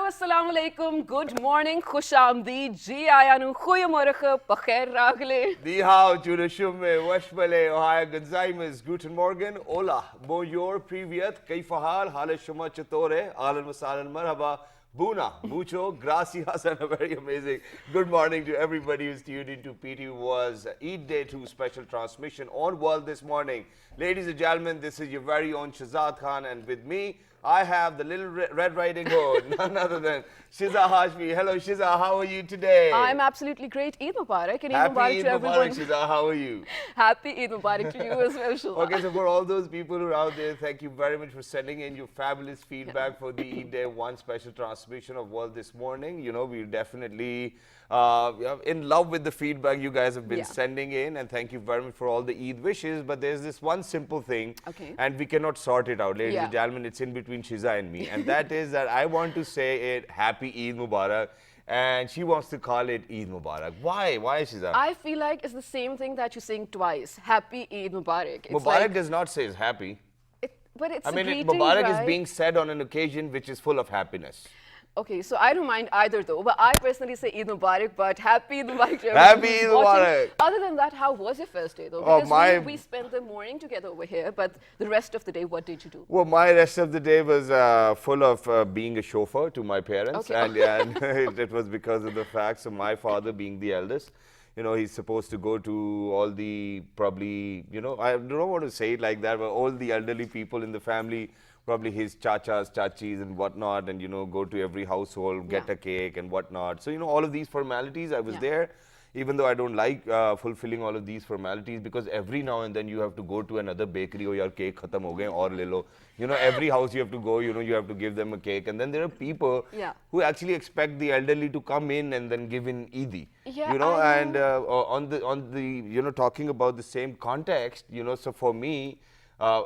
assalamu alaikum, good morning, khush aamdeed, ji ayanu, goeiemorgen, pakher ragle. Die hao, Jure Shumme, Washbale, Ohio Gonzaimes, Guten Morgen, Hola, Bonjour, Privyat, Kaifahal, Hale Shuma Chatore, Alan Masalan Marhaba, Buna, Mucho, Gracias, and a very amazing good morning to everybody who's tuned into PT was Eid Day 2 special transmission on World this morning. Ladies and gentlemen, this is your very own Shazad Khan, and with me, I have the little Red Riding Hood, none other than Shiza Hashmi. Hello Shiza, how are you today? I'm absolutely great. Eid Mubarak and Eid Happy Mubarak Eid to everyone. Mubarak, Shiza, how are you? Happy Eid Mubarak to you as well, Shiza. Okay, so for all those people who are out there, thank you very much for sending in your fabulous feedback for the Eid Day 1 special transmission of World this morning. You know, we're definitely in love with the feedback you guys have been sending in, and thank you very much for all the Eid wishes. But there's this one simple thing, and we cannot sort it out, ladies and gentlemen. It's in between Shiza and me, and that is that I want to say it Happy Eid Mubarak, and she wants to call it Eid Mubarak. Why? Why, Shiza? I feel like it's the same thing that you're saying twice. Happy Eid Mubarak. It's Mubarak like, does not say it's happy. but it's I mean, greeting, Mubarak right? is being said on an occasion which is full of happiness. Okay, so I don't mind either though, but I personally say Eid Mubarak, but Happy Eid Mubarak to everyone Happy who's Eid watching. Mubarak. Other than that, how was your first day though? Oh, Because we spent the morning together over here, but the rest of the day, what did you do? Well, my rest of the day was full of being a chauffeur to my parents, and it was because of the fact, so my father being the eldest, you know, he's supposed to go to all the probably, you know, I don't want to say it like that, but all the elderly people in the family, probably his chachas, chachis and whatnot, and, you know, go to every household, get a cake and whatnot. So, you know, all of these formalities, I was there, even though I don't like fulfilling all of these formalities, because every now and then you have to go to another bakery, or your cake khatam ho gaye, aur le lo. You know, every house you have to go, you know, you have to give them a cake. And then there are people who actually expect the elderly to come in and then give in Eid. You know, and on the, you know, talking about the same context, you know, so for me,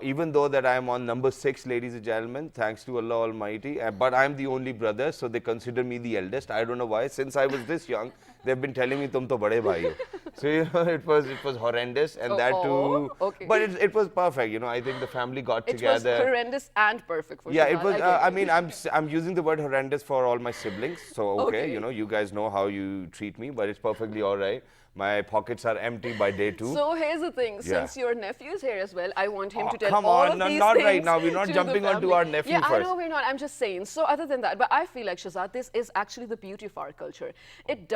even though that I am on number 6, ladies and gentlemen, thanks to Allah Almighty, but I'm the only brother, so they consider me the eldest. I don't know why. Since I was this young, they've been telling me, "Tum to bade bhai ho." So, you know, it was horrendous, and that too. But it was perfect. You know, I think the family got together. It was horrendous and perfect for it was. I mean, I'm using the word horrendous for all my siblings. So okay, you know, you guys know how you treat me, but it's perfectly all right. My pockets are empty by day 2. So here's the thing, since your nephew is here as well, I want him to tell come all on, of these not things right now. We're not to jumping the onto family. our nephew first. I know we're not. I'm just saying. So other than that, but I feel like, Shazad, this is actually the beauty of our culture. It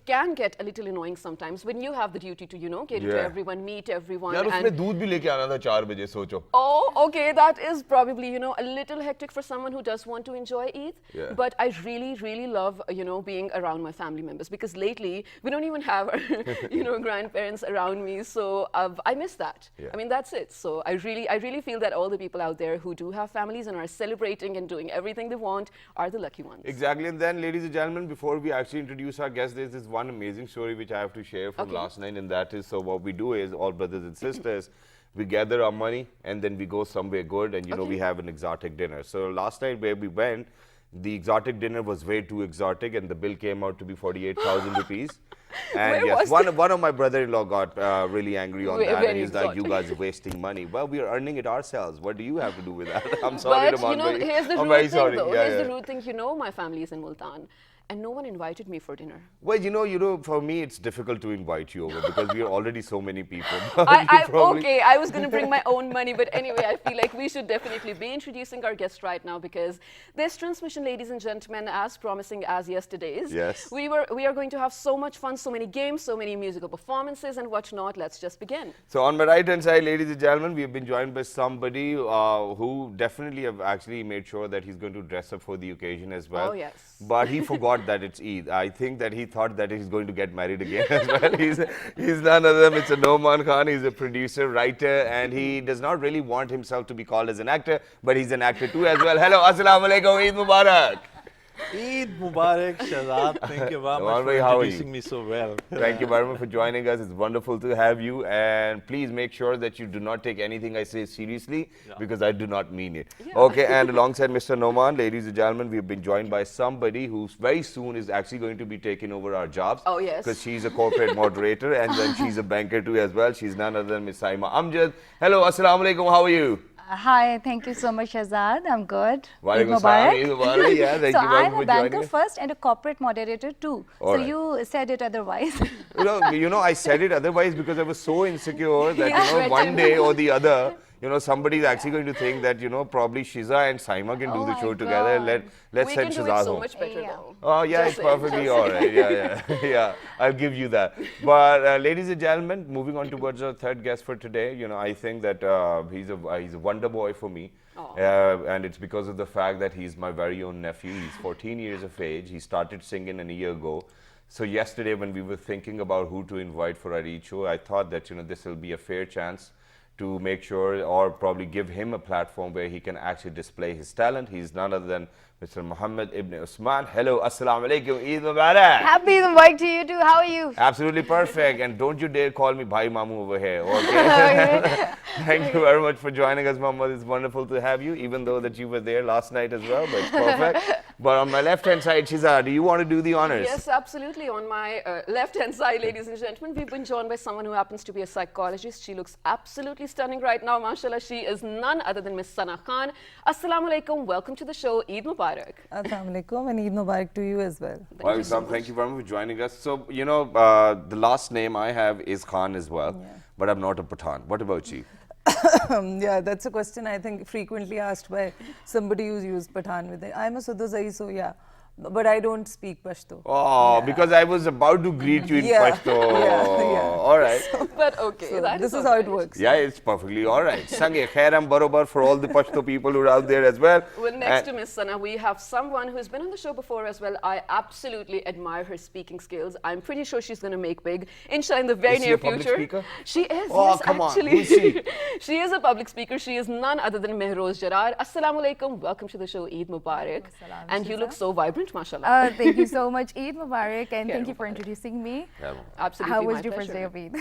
can get a little annoying sometimes when you have the duty to, you know, cater to everyone, meet everyone. यार उसमें दूध भी लेके आना था 4 बजे सोचो. Oh, okay, that is probably, you know, a little hectic for someone who does want to enjoy Eid. But I really, really love, you know, being around my family members, because lately we don't even have our, you know, grandparents around me, so I miss that. I mean, that's it. So I really feel that all the people out there who do have families and are celebrating and doing everything they want are the lucky ones. Exactly. And then, ladies and gentlemen, before we actually introduce our guest, there's this one amazing story which I have to share from last night, and that is, so what we do is, all brothers and sisters, we gather our money and then we go somewhere good, and you know, we have an exotic dinner. So last night where we went, the exotic dinner was way too exotic, and the bill came out to be 48,000 rupees. And yes, one of my brother-in-law got really angry on that, and he's like, "You guys are wasting money." Well, we are earning it ourselves. What do you have to do with that? I'm sorry, but you know, here's the rude thing though. Here's the rude thing. You know, my family is in Multan, and no one invited me for dinner. Well, you know, for me, it's difficult to invite you over because we are already so many people. Okay, I was going to bring my own money, but anyway, I feel like we should definitely be introducing our guest right now, because this transmission, ladies and gentlemen, as promising as yesterday's, we are going to have so much fun, so many games, so many musical performances and whatnot. Let's just begin. So on my right-hand side, ladies and gentlemen, we have been joined by somebody who definitely have actually made sure that he's going to dress up for the occasion as well. Oh, yes. But he forgot that it's Eid. I think that he thought that he's going to get married again as well. He's none other than Mr. Noman Khan. He's a producer, writer, and he does not really want himself to be called as an actor, but he's an actor too as well. Hello, Assalamu Alaikum, Eid Mubarak. Eid Mubarak, Shazad. Thank you very much for introducing me so well. Thank you very much for joining us. It's wonderful to have you. And please make sure that you do not take anything I say seriously, because I do not mean it. Okay, and alongside Mr. Noman, ladies and gentlemen, we've been joined by somebody who very soon is actually going to be taking over our jobs. Oh, yes. Because she's a corporate moderator, and then she's a banker too as well. She's none other than Miss Saima Amjad. Hello, Assalamu Alaikum. How are you? Hi, thank you so much, Shahzad. I'm good. Walaikum assalam. Eid Mubarak. Yeah, thank So you very I'm much a for joining banker us. first and a corporate moderator too. All So right. you said it otherwise. I said it otherwise because I was so insecure that, one day or the other, somebody's actually going to think that, probably Shiza and Saima can do Oh the my show together. God. Let's We send can do it Shizad so home. much better Yeah. though. Oh, yeah, Just it's saying, perfectly just all saying. right. Yeah, yeah, yeah. I'll give you that. But ladies and gentlemen, moving on towards our third guest for today, I think that he's a wonder boy for me. And it's because of the fact that he's my very own nephew. He's 14 years of age. He started singing a year ago. So yesterday when we were thinking about who to invite for our Eid show, I thought that, this will be a fair chance to make sure or probably give him a platform where he can actually display his talent. He's none other than Mr. Muhammad Ibn Usman. Hello, Assalamu alaikum, Eid Mubarak. Happy Eid Mubarak to you too. How are you? Absolutely perfect. And don't you dare call me Bhai Mamu over here, okay? Thank you very much for joining us, Muhammad. It's wonderful to have you, even though that you were there last night as well, but it's perfect. But on my left-hand side, Shiza, do you want to do the honors? Yes, absolutely. On my left-hand side, ladies and gentlemen, we've been joined by someone who happens to be a psychologist. She looks absolutely stunning right now, mashallah. She is none other than Miss Sana Khan. Assalamu alaikum. Welcome to the show. Eid Mubarak. Assalamu alaikum and Eid Mubarak to you as well. Thank you very much for joining us. So, the last name I have is Khan as well, but I'm not a Pathan. What about you? Yeah, that's a question I think frequently asked by somebody who's used Pathan with it. I'm a Sudhazai, so yeah. But I don't speak Pashto. Oh, because I was about to greet you in Pashto. All right. But okay, So that this is all how right. it works. Yeah, it's perfectly all right. Sange khairam barobar for all the Pashto people who are out there as well. Well, next to Miss Sana, we have someone who's been on the show before as well. I absolutely admire her speaking skills. I'm pretty sure she's going to make big, inshallah, in the very Is she near a public future. speaker? She is, Oh, yes, come on. actually. Who's she? She is a public speaker. She is none other than Mehroz Jarar. Assalamu alaikum. Welcome to the show. Eid Mubarak. And you look so vibrant, mashallah. Thank you so much, Eid Mubarak, and thank you for introducing me. Absolutely. How was my your first pleasure. day of Eid?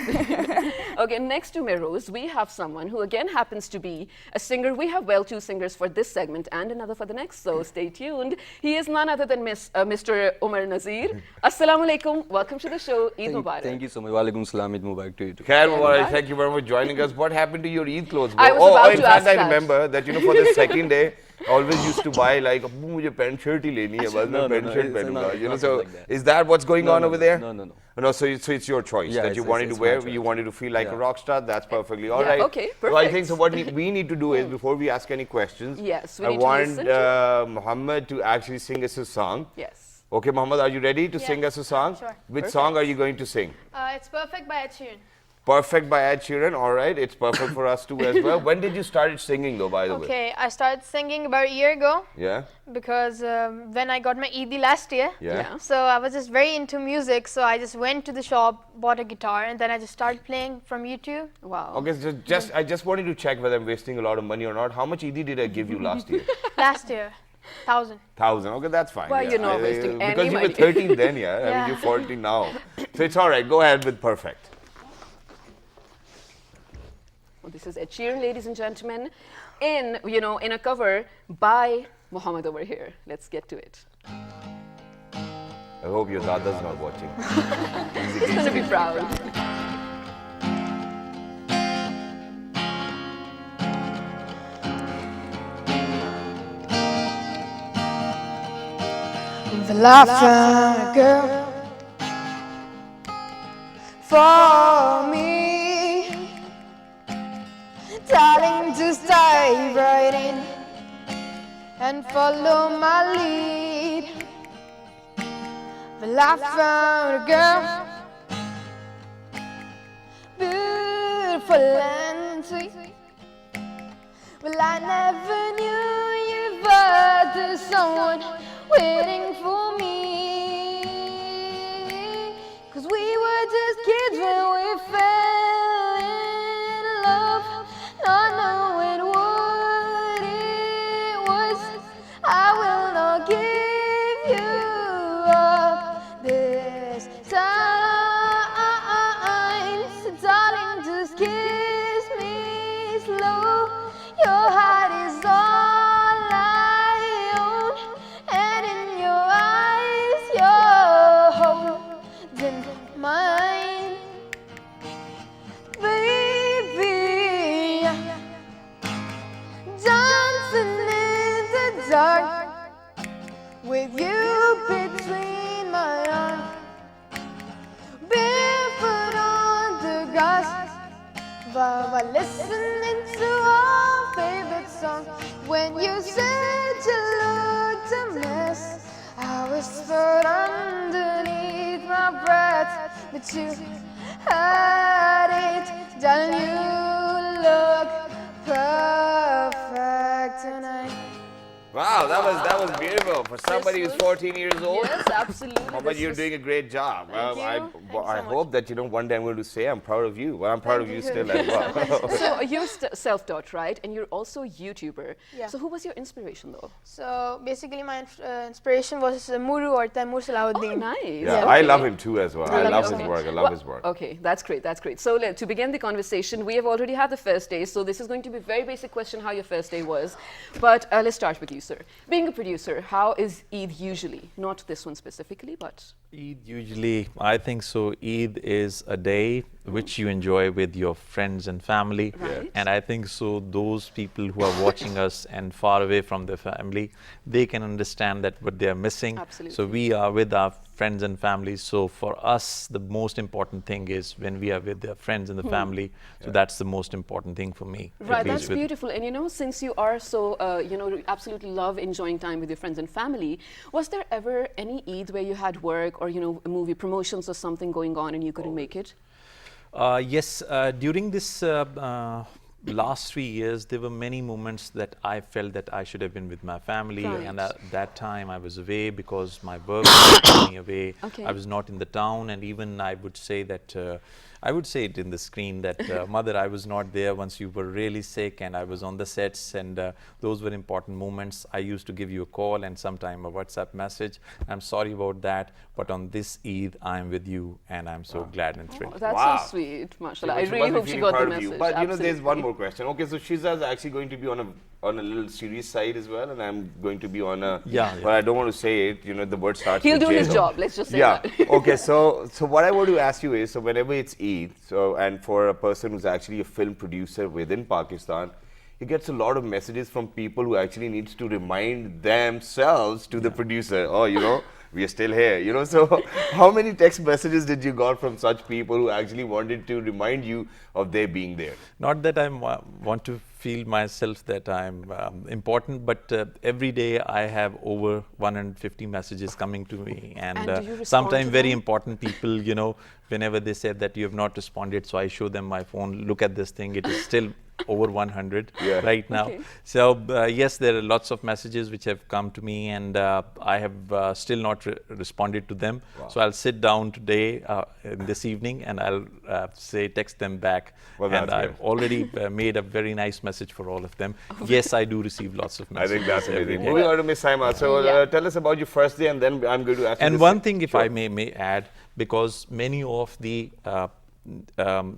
Okay, next to Mehroz, we have someone who again happens to be a singer. We have, well, two singers for this segment and another for the next, so stay tuned. He is none other than Mr. Umar Nazir. Assalamu alaikum. Welcome to the show. Eid Mubarak. Thank you so much. Walaikum salam. Eid Mubarak to you too. Khair Mubarak, thank you very much for joining us. What happened to your Eid clothes? I was about in to fact, ask I that. remember that, for the second day, I always used to buy like, mujhe pant shirt hi leni hai, bas main pant shirt pehnunga. So like that. is that what's going on over there? No. No, so it's your choice Yeah, that you it's- wanted to it's my wear. choice. You wanted to feel like a Yeah. rock star. That's perfectly all Yeah, right. okay, So I think perfect. so. What we need to do is before we ask any questions, Yes, we I need to want listen to- Muhammad to actually sing us a song. Yes. Okay, Muhammad, are you ready to sing us a song? Sure. Which song are you going to sing? It's Perfect by Ed Sheeran. Perfect by Ed Sheeran. All right, it's perfect for us too as well. When did you start singing though, by the way? Okay, I started singing about a year ago Yeah? because when I got my EID last year, Yeah. so I was just very into music. So I just went to the shop, bought a guitar, and then I just started playing from YouTube. Wow. Okay, so I just wanted to check whether I'm wasting a lot of money or not. How much ED did I give you last year? Last year, 1,000. 1,000. Okay, that's fine. Well, you're not wasting Because any you were money. 13 then, yeah. I mean, Yeah. you're 14 now. So it's all right. Go ahead with Perfect. Well, this is Ed Sheeran, ladies and gentlemen, in a cover by Muhammad over here. Let's get to it. I hope your dada's not watching. He's going to be proud. Well, I found a girl for me, darling, just dive right in and follow my lead. Well, I found a girl, beautiful and sweet. Well, I never knew you, but there's someone waiting for me. 'Cause we were just kids when we fell in love, not knowing what it was. I will not give you up this time. So darling, just kiss me slow. Your heart is all I own, and in your with you between my arms, barefoot on the grass, while listening to our favorite song. When you said you looked a mess, I whispered underneath my breath that you had it, darling, you look perfect tonight. Wow, that was beautiful for somebody who's 14 years old. Yes, absolutely. But you're doing a great job. Thank you. I so hope that one day I'm going to say I'm proud of you. Well, I'm proud of you still as well. So you're self-taught, right? And you're also a YouTuber. Yeah. So who was your inspiration, though? So basically, my inspiration was Muru or Taimur Salahuddin. Oh, nice. Yeah, I love him too as well. I love his Okay. work. I love his work. Okay, that's great. That's great. So to begin the conversation, we have already had the first day. So this is going to be a very basic question: how your first day was. But let's start with you, sir. Being a producer, how is Eid usually? Not this one specifically, but Eid usually, I think so, Eid is a day which you enjoy with your friends and family. Right. And I think so those people who are watching us and far away from their family, they can understand that what they are missing. Absolutely. So we are with our friends and families. So for us, the most important thing is when we are with their friends and the family. So that's the most important thing for me. at right, least that's with- beautiful. And since you are so, absolutely love enjoying time with your friends and family, was there ever any Eid where you had work or, movie promotions or something going on and you couldn't make it? Yes, during this last 3 years, there were many moments that I felt that I should have been with my family. Right. And at that time I was away because my work was taking me away. Okay. I was not in the town, and even I would say that, I would say it in the screen that, Mother, I was not there once you were really sick and I was on the sets, and those were important moments. I used to give you a call and sometime a WhatsApp message. I'm sorry about that, but on this Eid, I'm with you and I'm so glad and thrilled. Oh, that's Wow. so sweet, mashallah. I She really must be hope she feeling got the proud of message. you. But there's Absolutely. one more question. Okay, so Shiza's actually going to be on a little serious side as well, and I'm going to be on a. Yeah. But I don't want to say it. The word starts. He'll with do J, his so- job, let's just say Yeah. that. Okay. So what I want to ask you is, so whenever it's Eid, and for a person who's actually a film producer within Pakistan, he gets a lot of messages from people who actually needs to remind themselves to the producer. Oh, we are still here. So how many text messages did you got from such people who actually wanted to remind you of their being there? Not that I want to feel myself that I'm important, but every day I have over 150 messages coming to me, and do you respond sometimes to very them? important people, whenever they said that you have not responded, so I show them my phone, look at this thing, it is still over 100 Yeah. right now. Okay. So yes, there are lots of messages which have come to me, and I have still not responded to them. So I'll sit down today, this evening, and I'll text them back. Well, and that's I've good. already made a very nice message for all of them. Yes, I do receive lots of I messages. think that's every amazing. day. Moving on to Miss Saima. So Yeah. tell us about your first day, and then I'm going to ask you And this- one thing, if Sure. I may add, because many of the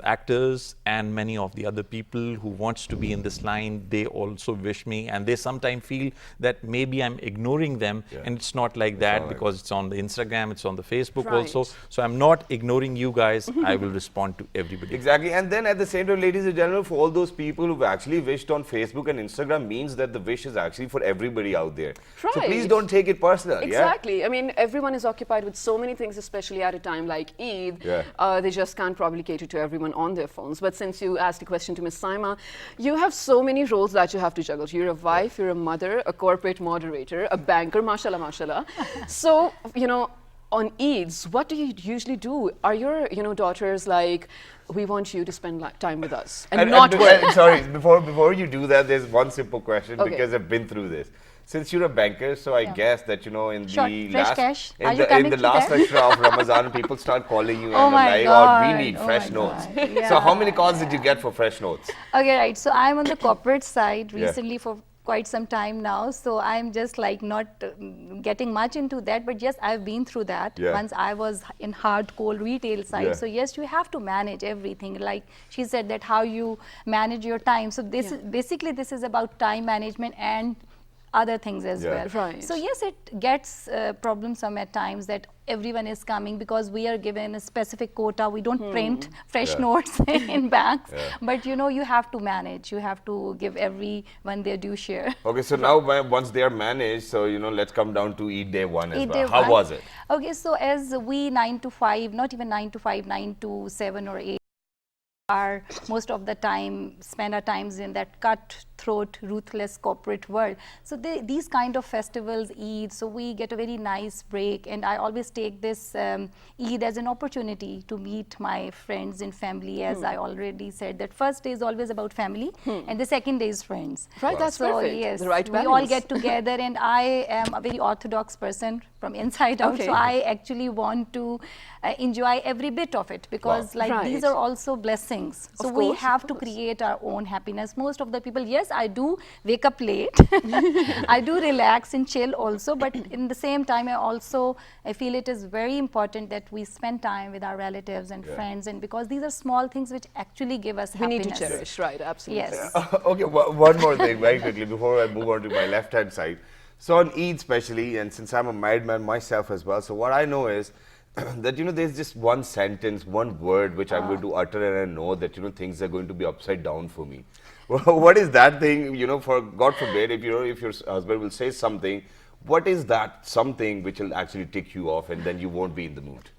actors and many of the other people who wants to be in this line, they also wish me, and they sometimes feel that maybe I'm ignoring them, and it's not like that, not like because it's on the Instagram, it's on the Facebook Right. also. So I'm not ignoring you guys. I will respond to everybody. Exactly. And then at the same time, ladies and gentlemen, for all those people who've actually wished on Facebook and Instagram, means that the wish is actually for everybody out there. So please Right. don't take it personal. Exactly. I mean, everyone is occupied with so many things, especially at a time like Eid. Yeah. They just can't probably cater to everyone on their phones. But since you asked a question to Ms. Saima, you have so many roles that you have to juggle. You're a wife, you're a mother, a corporate moderator, a banker, mashallah, mashallah. So, on Eids, what do you usually do? Are your, daughters like, we want you to spend time with us and not work? Sorry, before you do that, there's one simple question, Okay. because I've been through this. Since you're a banker, so I guess that in Sure. the Fresh last cash. in Are you the, in coming the to last that? extra of Ramadan, people start calling you Oh and my like, God. we need Oh fresh my notes. God. So how Yeah. many calls did you get for fresh notes? Okay, right. So I'm on the corporate side Yeah. recently for quite some time now. So I'm just like not getting much into that. But yes, I've been through that. Yeah. Once I was in hardcore retail side. Yeah. So yes, you have to manage everything. Like she said that how you manage your time. So this is basically this is about time management and other things as Yeah. well. Right. So yes, it gets problemsome at times that everyone is coming because we are given a specific quota. We don't print fresh notes in banks, but you know, you have to manage. You have to give everyone their due share. Okay, so now once they are managed, so you know, let's come down to Eid Day 1 as Eid well. Day How 1. was it? Okay, so as we 9 to 5, not even 9 to 5, 9 to 7 or 8, are most of the time spend our times in that cutthroat, ruthless corporate world. So these kind of festivals, Eid, so we get a very nice break, and I always take this Eid as an opportunity to meet my friends and family. As I already said, that first day is always about family, and the second day is friends. Right, that's so perfect. yes, The right we all balance. get together, and I am a very orthodox person from inside out, Okay. so I actually want to enjoy every bit of it, because like these Right. are also blessings. So Of we course, have of to course. create our own happiness. Most of the people, yes, I do wake up late. I do relax and chill also, but in the same time, I feel it is very important that we spend time with our relatives and friends, and because these are small things which actually give us We need happiness. to cherish, right? Absolutely. Yes. Okay, one more thing very quickly before I move on to my left-hand side. So on Eid especially, and since I'm a married man myself as well, so what I know is that, you know, there's just one sentence, one word which I'm going to utter, and I know that, you know, things are going to be upside down for me. What is that thing, you know, for God forbid, if you know, if your husband will say something, what is that something which will actually tick you off and then you won't be in the mood?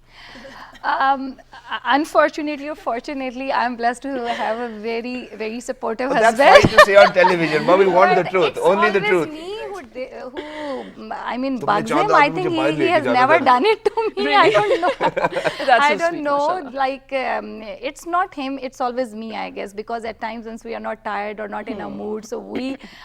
Unfortunately or fortunately, I'm blessed to have a very, very supportive That's husband. fine to say on television, but we want the But truth, it's only the always truth. me who I mean, तुमने bugs चाहा him. था I कि think मुझे बाहर he लेके has जाना never था। done it to me. I don't know. That's I so don't sweet, know. mashallah. Like, it's not him. It's always me, I guess, because at times once we are not tired or not in a mood, so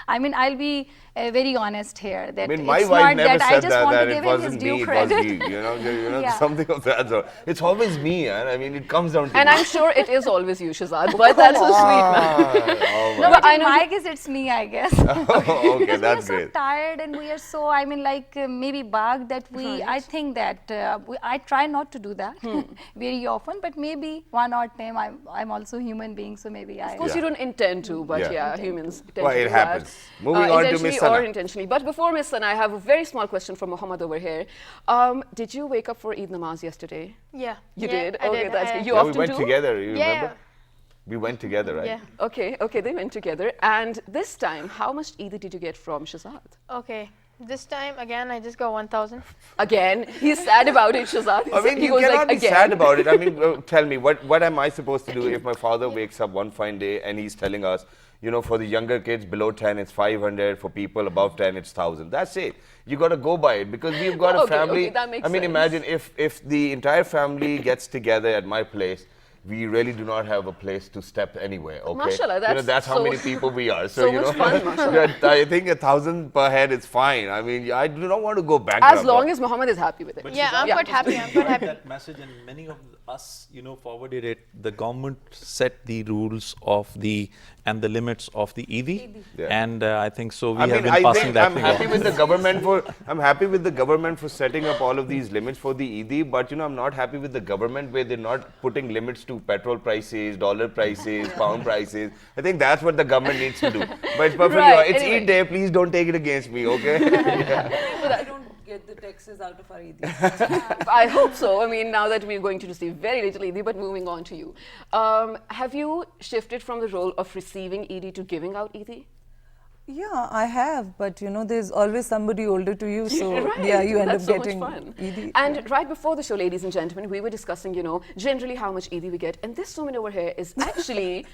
I mean, I'll be very honest here that I mean, my it's wife not never that I said just that, want that to it give him his wasn't due me, credit. it was he, you know, Yeah. something of that sort. It's always me, and I mean, it comes down to And me. I'm sure it is always you, Shazad, but that's so sweet, man. Oh, No, But but I in know my case, it's me, I guess. okay, Because that's we are great. so tired and we are so, I mean, like maybe bugged that I think that I try not to do that very often, but maybe one odd time I'm also human being, so maybe Of course, you don't intend to, but yeah, humans tend Well, to it do happens. that. Moving on to Intentionally Miss or Sana. intentionally. But before Miss Sana, I have a very small question from Muhammad over here. Did you wake up for Eid namaz yesterday? Yeah. You yeah, did? I Okay, did. that's I- good. You Yeah, we often went do? together, you Yeah. remember? We went together, right? Yeah. Okay, they went together. And this time, how much Eid did you get from Shazad? Okay. This time again, I just got 1,000. Again, he's sad about it, Shazad. I mean, he you goes cannot like, be again. sad about it. I mean, tell me, what am I supposed to do if my father wakes up one fine day and he's telling us, you know, for the younger kids below 10, it's 500. For people above 10, it's 1,000. That's it. You got to go by it because we've got a Okay, family. okay, that makes I mean, sense. imagine if the entire family gets together at my place. We really do not have a place to step anywhere. Okay, Mashallah, you know, that's that's how so- many people we are. So, so you much know, fun, mashallah. I think 1,000 per head is fine. I mean, I do not want to go bankrupt. As long as Muhammad is happy with it. Yeah, I'm quite happy. I'm quite happy. That message, and many of us, you know, forwarded it. The government set the rules of the and the limits of the EID, Yeah. and I think so. We I have mean, been I passing think that I'm thing happy on. with the government for setting up all of these limits for the EID, but you know, I'm not happy with the government where they're not putting limits to petrol prices, dollar prices, pound prices. I think that's what the government needs to do. But it's perfectly Right, right. It's anyway. Eid day. Please don't take it against me, okay? I don't get the taxes out of our Eid. I hope so. I mean, now that we're going to receive very little Eid, but moving on to you. Have you shifted from the role of receiving Eid to giving out Eid? Yeah, I have, but you know, there's always somebody older to you, so Right. yeah, you end That's up so getting much fun. Eid. And right before the show, ladies and gentlemen, we were discussing, you know, generally how much Eid we get. And this woman over here is actually,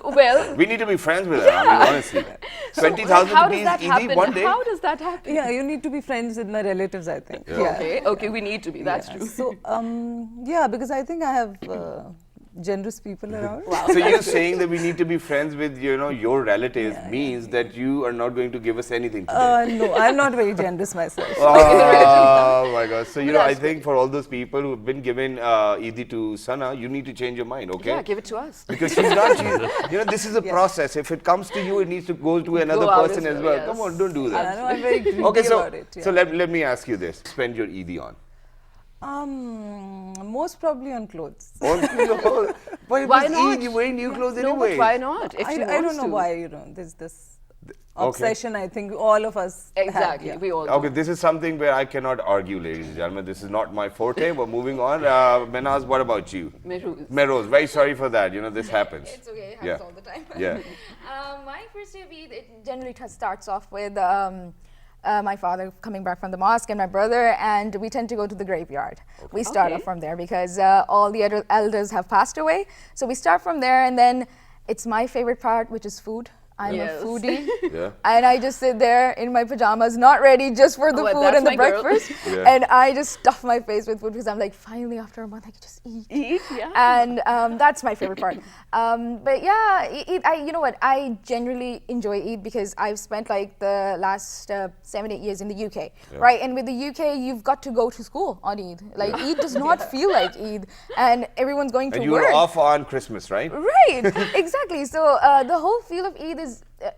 well, We need to be friends with her, I mean, honestly. so, 20,000 how does rupees that Eid happen? one day? How does that happen? Yeah, you need to be friends with my relatives, I think. Okay, we need to be. That's Yeah. true. So, yeah, because I think I have generous people around. So you're saying that we need to be friends with, you know, your relatives means that you are not going to give us anything today. No, I'm not very generous myself. Oh my God! So you know, I That's think for all those people who've been given Eid to Sana, you need to change your mind, okay? Yeah, give it to us. Because she's not. You know, this is a process. If it comes to you, it needs to go to another out person as as well, well. Come yes. on, don't do I that. know, I'm very greedy Okay, so about it. so let me ask you this: spend your Eid on. Most probably on clothes. On clothes. But it Why was not? Eid, you're wearing new clothes No, anyway. but why not? If she I don't wants know to. why, you know, there's this obsession, I think all of us Exactly, have. we all Okay, do. this is something where I cannot argue, ladies and gentlemen. This is not my forte. We're moving on. Menaz, what about you? Mehrooz. Mehrooz, very sorry for that. You know, this happens. It's okay, it happens all the time. Yeah. My first day of Eid, it generally starts off with my father coming back from the mosque and my brother, and we tend to go to the graveyard. We start off from there because all the elders have passed away. So we start from there, and then it's my favorite part, which is food. I'm a foodie, and I just sit there in my pajamas, not ready, just for the food and the breakfast. And I just stuff my face with food because I'm like, finally, after a month, I can just eat. And that's my favorite part. But yeah, Eid, you know what? I generally enjoy Eid because I've spent like the last 7-8 years in the UK, right? And with the UK, you've got to go to school on Eid. Like Eid does not feel like Eid, and everyone's going to work. And you were off on Christmas, right? Right, exactly. So the whole feel of Eid is,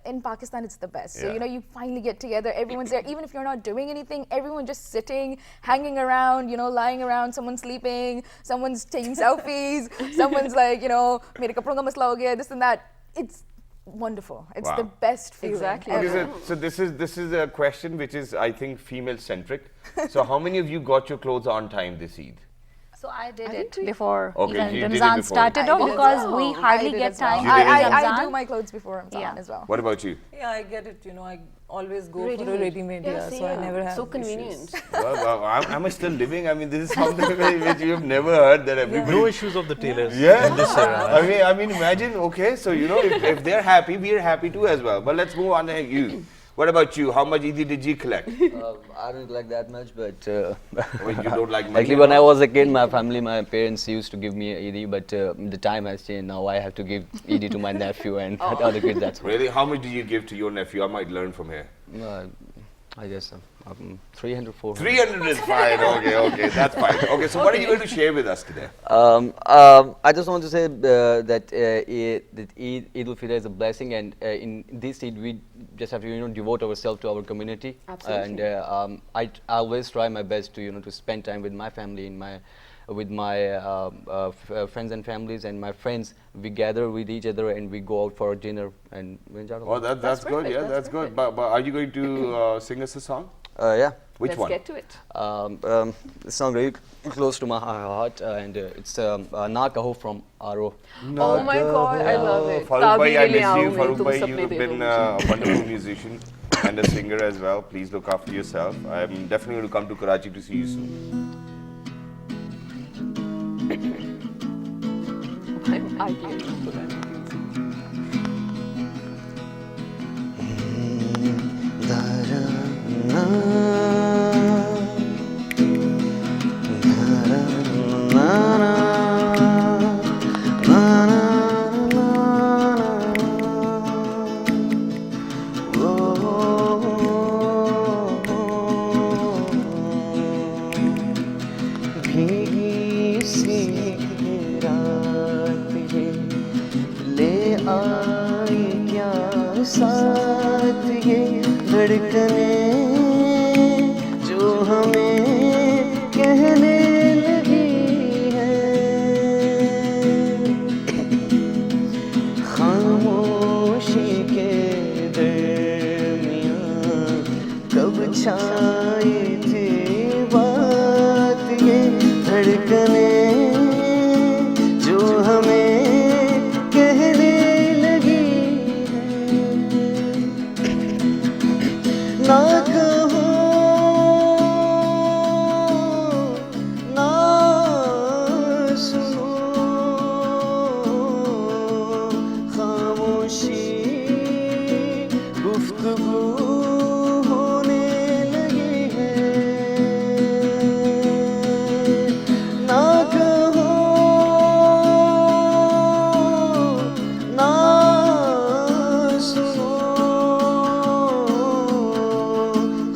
in Pakistan, it's the best. So, you know, you finally get together, everyone's there, even if you're not doing anything, everyone just sitting, hanging around, you know, lying around, someone's sleeping, someone's taking selfies, someone's like, you know, mere kapron ka masla ho gaya, this and that. It's wonderful. It's the best feeling. Exactly. Ever. So this is a question which is, I think, female-centric. So how many of you got your clothes on time this Eid? So I did it before Okay, you even did it Ramzan before. started off because we hardly did get as well. time. You did as I Ramzan. do my clothes before Ramzan as well. What about you? Yeah, I get it. You know, I always go for a ready-made. So I never have So issues. convenient. Well, am I still living? I mean, this is something which you have never heard that everybody. No issues of the tailors Yeah. in this era. I mean, imagine. Okay, so you know, if they're happy, we are happy too as well. But let's move on to you. What about you? How much Eid did you collect? I don't like that much, but Well, you don't like money. actually when I was a kid, my parents used to give me Eid, but the time has changed. Now I have to give Eid to my nephew and other kids. That's why. Really? How much did you give to your nephew? I might learn from here. I guess 300, 400. 300 is fine. Okay, that's fine. Okay, so what are you going to share with us today? I just want to say that Eidul Fitur is a blessing, and in this Eid we just have to devote ourselves to our community. Absolutely. And I always try my best to to spend time with my family, with my friends and families and my friends. We gather with each other and we go out for dinner and we enjoy. Oh, that's good. Yeah, that's good. But are you going to sing us a song? Yeah. Which Let's one? get to it. This song very close to my heart, and it's Na Kaho from RO. Oh my God, I love it. Farooq bhai, I Tabhi le miss you. aaungi, Farooq tum bhai, sapne you've de been do a wonderful musician and a singer as well. Please look after yourself. I'm definitely going to come to Karachi to see you soon. I play it for them. साथ ये धड़कने जो हमें कहने लगी है, खामोशी के दरमियाँ कब छाई थी बात ये धड़कने जो हमें कहने ना कहो ना सुनो खामोशी गुफ्तगू होने लगी है, ना कहो ना सुनो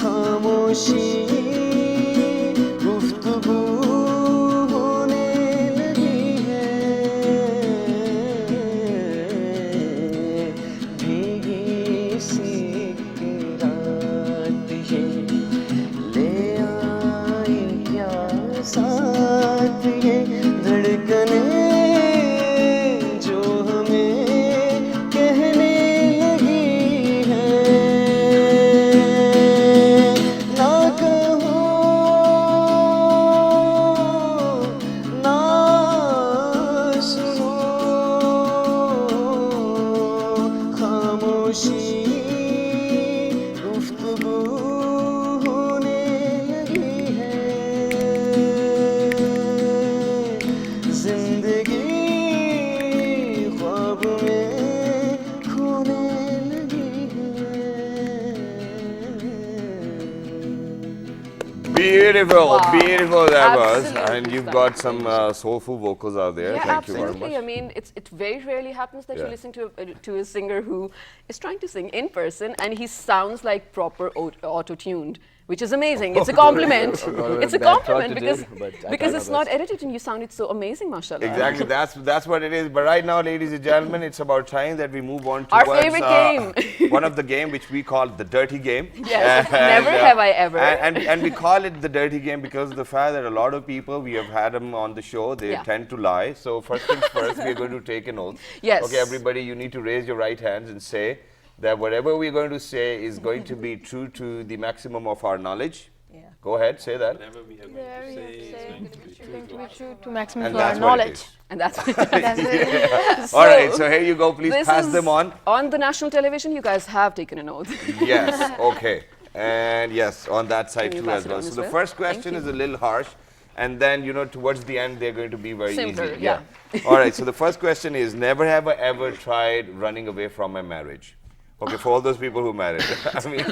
खामोशी गुफ्तगू होने लगी है, भीगी सी रात ये ले आई क्या साथ ये धड़कने जो हमें कहने लगी है, Beautiful, Wow. beautiful that was. Absolutely And you've stunning. got some soulful vocals out there. Yeah, Thank you very absolutely. much. I mean, it very rarely happens that you Yeah. listen to a singer who is trying to sing in person and he sounds like proper auto-tuned, which is amazing. It's a compliment. It's a compliment because it's not edited and you sounded so amazing, mashallah. Exactly, that's what it is. But right now, ladies and gentlemen, it's about time that we move on to Our favorite game. one of the game which we call the dirty game. Yes, never have I ever. And we call it the dirty game because of the fact that a lot of people, we have had them on the show, they tend to lie. So first things first, we're going to take an oath. Yes. Okay, everybody, you need to raise your right hands and say that whatever we're going to say is going to be true to the maximum of our knowledge. Yeah. Go ahead, say that. Whatever we have Whatever to you have say to is say going is to be going to true. be true to maximum And of our that's what it knowledge. is. And that's That's it. All right, so here you go. Please This pass is them on. On the national television, you guys have taken an oath. Yes, okay. And yes, on that side Can you too pass as it well. on So as the well? first Thank question you. is a little harsh. And then, you know, towards the end, they're going to be very Simpler, easy. yeah. All right, so the first question is, never have I ever tried running away from my marriage. Okay, for all those people who married. I mean,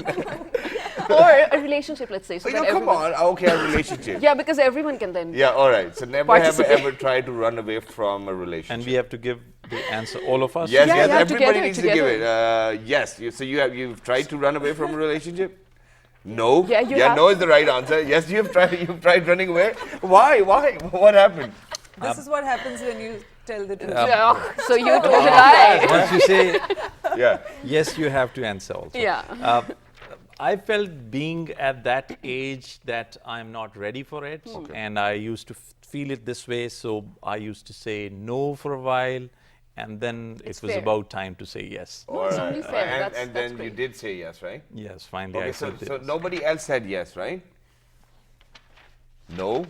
Or a relationship, let's say. So you know, that come everyone- on. Okay, a relationship. Yeah, because everyone can then. Yeah, all right. So never have I Participate. ever tried to run away from a relationship. And we have to give the answer, all of us? Yes, Yeah, yes, yeah, everybody together, needs to give it. together. Yes, so you've tried to run away from a relationship? No. Yeah, you have. no is the right answer. Yes, you've tried running away. Why? What happened? This is what happens when you tell the truth. Yeah, so you told a lie. Once you say Yeah. yes, you have to answer also. Yeah. I felt being at that age that I'm not ready for it, and I used to feel it this way, so I used to say no for a while, and then it was fair. about time to say yes. All it's right. only fair. And, That's- and that's then you great. did say yes, right? Yes, finally Okay, I so, said so yes. nobody else said yes, right? No?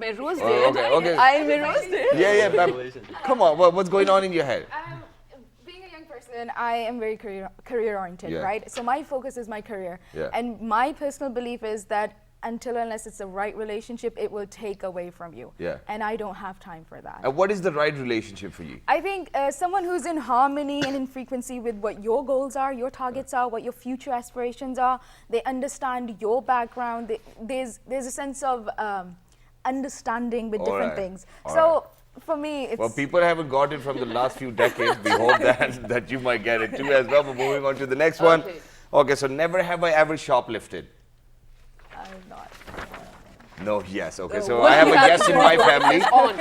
Mehruz Oh, did. okay, okay. Mehruz did. Yeah, come on, what's going on in your head? Being a young person, I am very career oriented, Yeah. right? So my focus is my career. Yeah. And my personal belief is that until unless it's the right relationship, it will take away from you. Yeah. And I don't have time for that. And what is the right relationship for you? I think someone who's in harmony and in frequency with what your goals are, your targets are, what your future aspirations are. They understand your background. There's a sense of understanding with All different right. things. All So for me, it's Well, people haven't got it from the last few decades. We hope that you might get it too as well. But moving on to the next one. Okay. Okay, so never have I ever shoplifted. I'm not. No, yes. Okay, so What I have do a you have yes to in do my for family. this on?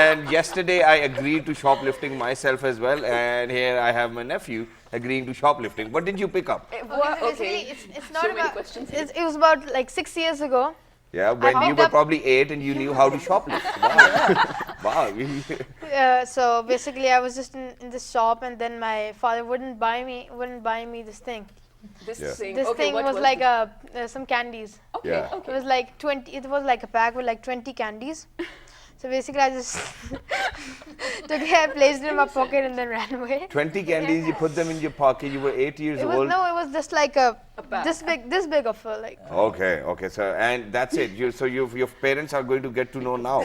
And yesterday I agreed to shoplifting myself as well. And here I have my nephew agreeing to shoplifting. What did you pick up? Okay, What? so Okay. basically, it's not So many about. questions. It was about like 6 years ago. Yeah, when you picked were up- probably 8 and you knew how to shoplift. Wow. Wow. So basically, I was just in this shop, and then my father wouldn't buy me this thing. This Yeah. thing. This Okay, thing what was like some candies. Okay, Yeah. okay. It was like 20. It was like a bag with like 20 candies. So basically, I just took it, I placed it in my pocket, and then ran away. 20 candies, you put them in your pocket. You were 8 years It was old. it was just like a bag. this big of a like. Okay, so and that's it. Your parents are going to get to know now,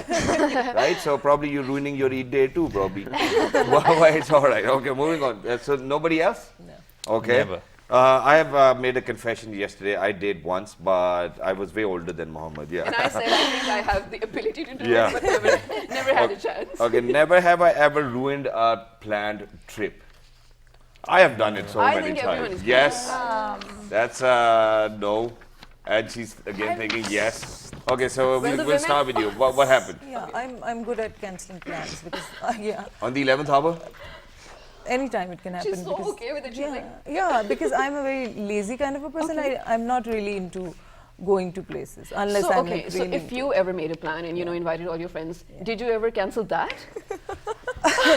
right? So probably you're ruining your Eid day too, probably. Why, it's all right. Okay, moving on. So nobody else? No. Okay. Never. I have made a confession yesterday. I did once, but I was way older than Muhammad. Yeah. And I said I think I have the ability to do Yeah. it, but never had a chance. Okay. Never have I ever ruined a planned trip. I have done it so I many think everyone times. is Yes. That's no. And she's again thinking yes. Okay, so Well, the we'll women- start with you. What happened? Yeah, I'm good at cancelling plans because yeah, On the 11th hour? anytime it can happen. She's so because, okay with it. She's like, yeah, because I'm a very lazy kind of a person. I'm not really into going to places unless so, I'm okay, like so really if you ever made a plan and invited all your friends, did you ever cancel that?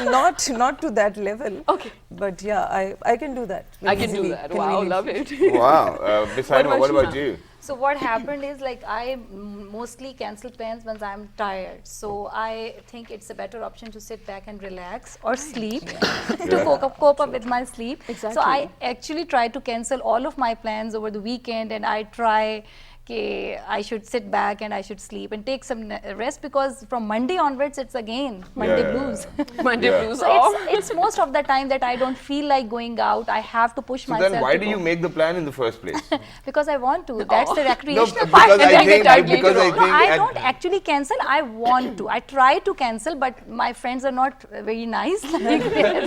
not to that level. Okay. But yeah, I can do that. I can do easily, that. Wow, conveniently. love it. Wow. Miss What Haima, about what you about now? you? So what happened is like I mostly cancel plans when I'm tired. So I think it's a better option to sit back and relax or sleep to cope up with my sleep. Exactly. So I actually try to cancel all of my plans over the weekend, and I try okay, I should sit back and I should sleep and take some rest, because from Monday onwards it's again Monday blues. Monday blues. So it's most of the time that I don't feel like going out. I have to push myself. Then why to do go. you make the plan in the first place? Because I want to. That's the No, recreational because part. I think, No, I don't actually cancel. I want to. I try to cancel, but my friends are not very nice. Like,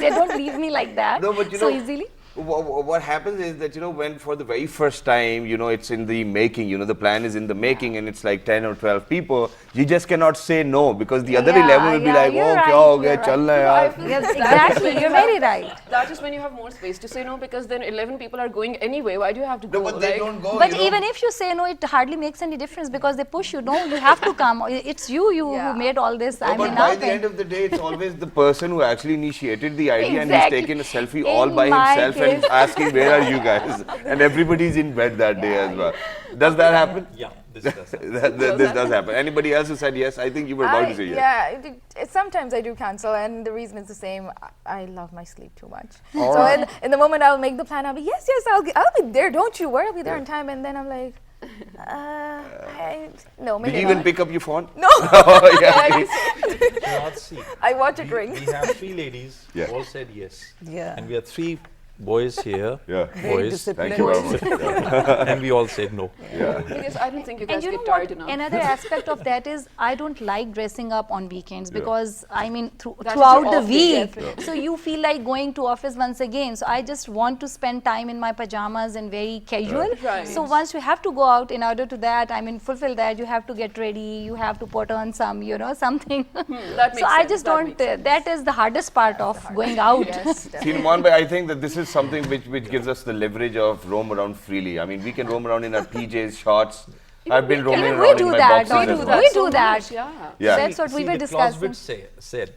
they don't leave me like that No, but you so know, easily. What happens is that, when for the very first time, it's in the making, the plan is in the making, and it's like 10 or 12 people, you just cannot say no, because the other 11 will be like, you're oh, right, kya ho gaya, you're right. chalna yaar. Yes, exactly. You're very right. That is when you have more space to say no, because then 11 people are going anyway. Why do you have to go? No, but they don't go. But even if you say no, it hardly makes any difference, because they push you. No, you have to come. It's you who made all this. No, but by the end of the day, it's always the person who actually initiated the idea, and he's taken a selfie all by himself and asking, where are you guys? And everybody's in bed that day as well. Does that happen? Yeah, this does happen. This does happen. Anybody else who said yes? I think you were about to say yes. Yeah, sometimes I do cancel, and the reason is the same. I love my sleep too much. So in the moment I'll make the plan, I'll be yes, I'll be there. Don't you worry, I'll be there in time. And then I'm like, no, maybe Did you not. even pick up your phone? No. Oh, yeah. Let's see. I watch it ring. We have 3 ladies who all said yes. Yeah. And we have 3 boys here. Yeah. Boys. Thank you very much. And we all said no. Yeah. Because I don't think you And guys you know get tired what? enough. Another aspect of that is I don't like dressing up on weekends, because I mean That is throughout your the off day, week, so you feel like going to office once again. So I just want to spend time in my pajamas and very casual. Right. So once you have to go out, in order to that, I mean fulfill that, you have to get ready, you have to put on some, something. That makes So I sense, just that don't. makes sense. That is the hardest part of going out. Yes, See, Numan bhai, I think that this is something which gives us the leverage of roam around freely. I mean, we can roam around in our PJs, shorts. I've been roaming Even around we do in my that. boxers as well. We so do that. much, yeah. Yeah. That's what we were the discussing. Clausewitz said,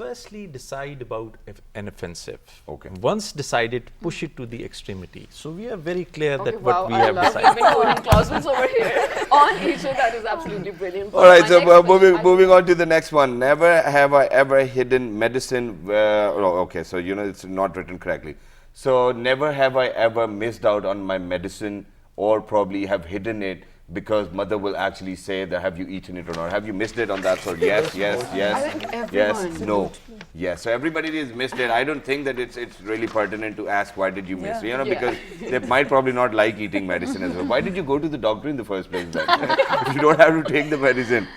firstly decide about an offensive. Okay. Once decided, push it to the extremity. So we are very clear Okay, that wow, what we I have love decided. We've been quoting Clausewitz over here on each other. That is absolutely brilliant. All right, My so next question, moving on to the next one. Never have I ever hidden medicine. Okay, so it's not written correctly. So never have I ever missed out on my medicine, or probably have hidden it because mother will actually say that have you eaten it or not. Have you missed it on that sort? Yes, yes, yes, I think yes, everyone. no, yes. So everybody has missed it. I don't think that it's really pertinent to ask why did you miss it, Yeah. because they might probably not like eating medicine as well. Why did you go to the doctor in the first place then? If you don't have to take the medicine.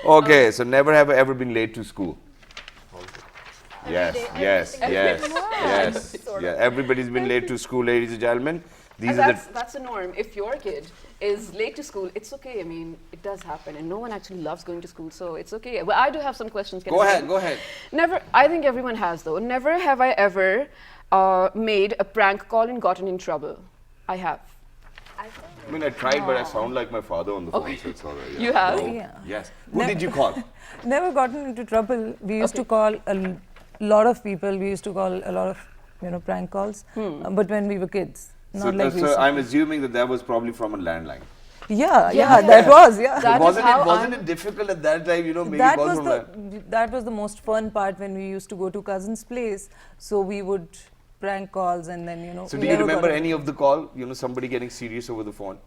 Okay, so never have I ever been late to school. Yes, yes, yes, yes, yeah. Everybody's been late to school, ladies and gentlemen. These are that's the norm. If your kid is late to school, it's okay. I mean, it does happen, and no one actually loves going to school, so it's okay. Well, I do have some questions. Can Go I ahead, go ahead. Never. I think everyone has though. Never have I ever made a prank call and gotten in trouble. I have. I mean, I tried, but I sound like my father on the phone, so it's all right. Yeah. You have? No. Yeah. Yes. Who did you call? Never gotten into trouble. We used to call a lot of people. We used to call a lot of, prank calls. But when we were kids, So, not like so I'm assuming that was probably from a landline. Yeah, that was, yeah. That is how wasn't it difficult at that time, maybe that call was from that was the most fun part when we used to go to cousin's place. So we would prank calls, and then So we do you never remember got any of the call? Somebody getting serious over the phone?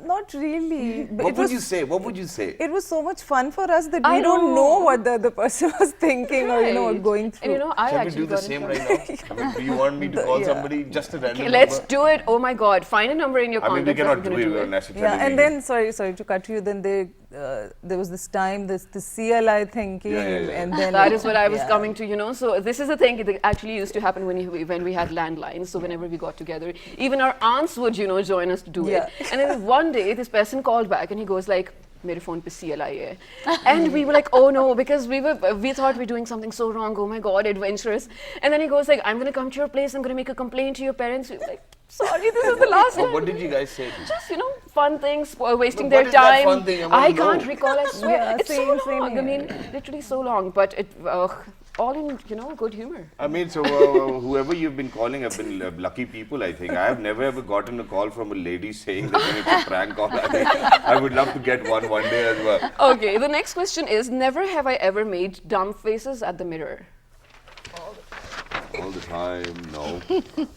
Not really. But What would you say? What would you say? It was so much fun for us that I we don't know. know what the other person was thinking or Right. going through. And I Can we actually do the got in same trouble. right now? I mean, do you want me to call somebody just a random Okay, let's number? do it. Oh my God! Find a number in your I mean, we contacts. cannot that do we're gonna it necessarily. Yeah, and then sorry to cut you. Then there was this time the CLI thing came, and then That is what I was coming to, So this is a thing that actually used to happen when we had landlines. So whenever we got together, even our aunts would, join us to do it. And then one day, this person called back and he goes like, "Mere phone pe CLI hai." And we were like, "Oh no," because we thought we were doing something so wrong. Oh my God, adventurous. And then he goes like, "I'm going to come to your place. I'm going to make a complaint to your parents." We were like, "Sorry, this is the last time." What did you guys say? Just, fun things, wasting But their what is that time. fun thing? I wanna I can't know. recall, I swear. Yeah, It's same so long. I here. mean, literally so long, but it all in, good humor. I mean, so whoever you've been calling have been lucky people, I think. I have never ever gotten a call from a lady saying that it's a prank call. I would love to get one day as well. Okay, the next question is, never have I ever made dumb faces at the mirror. All the time, no,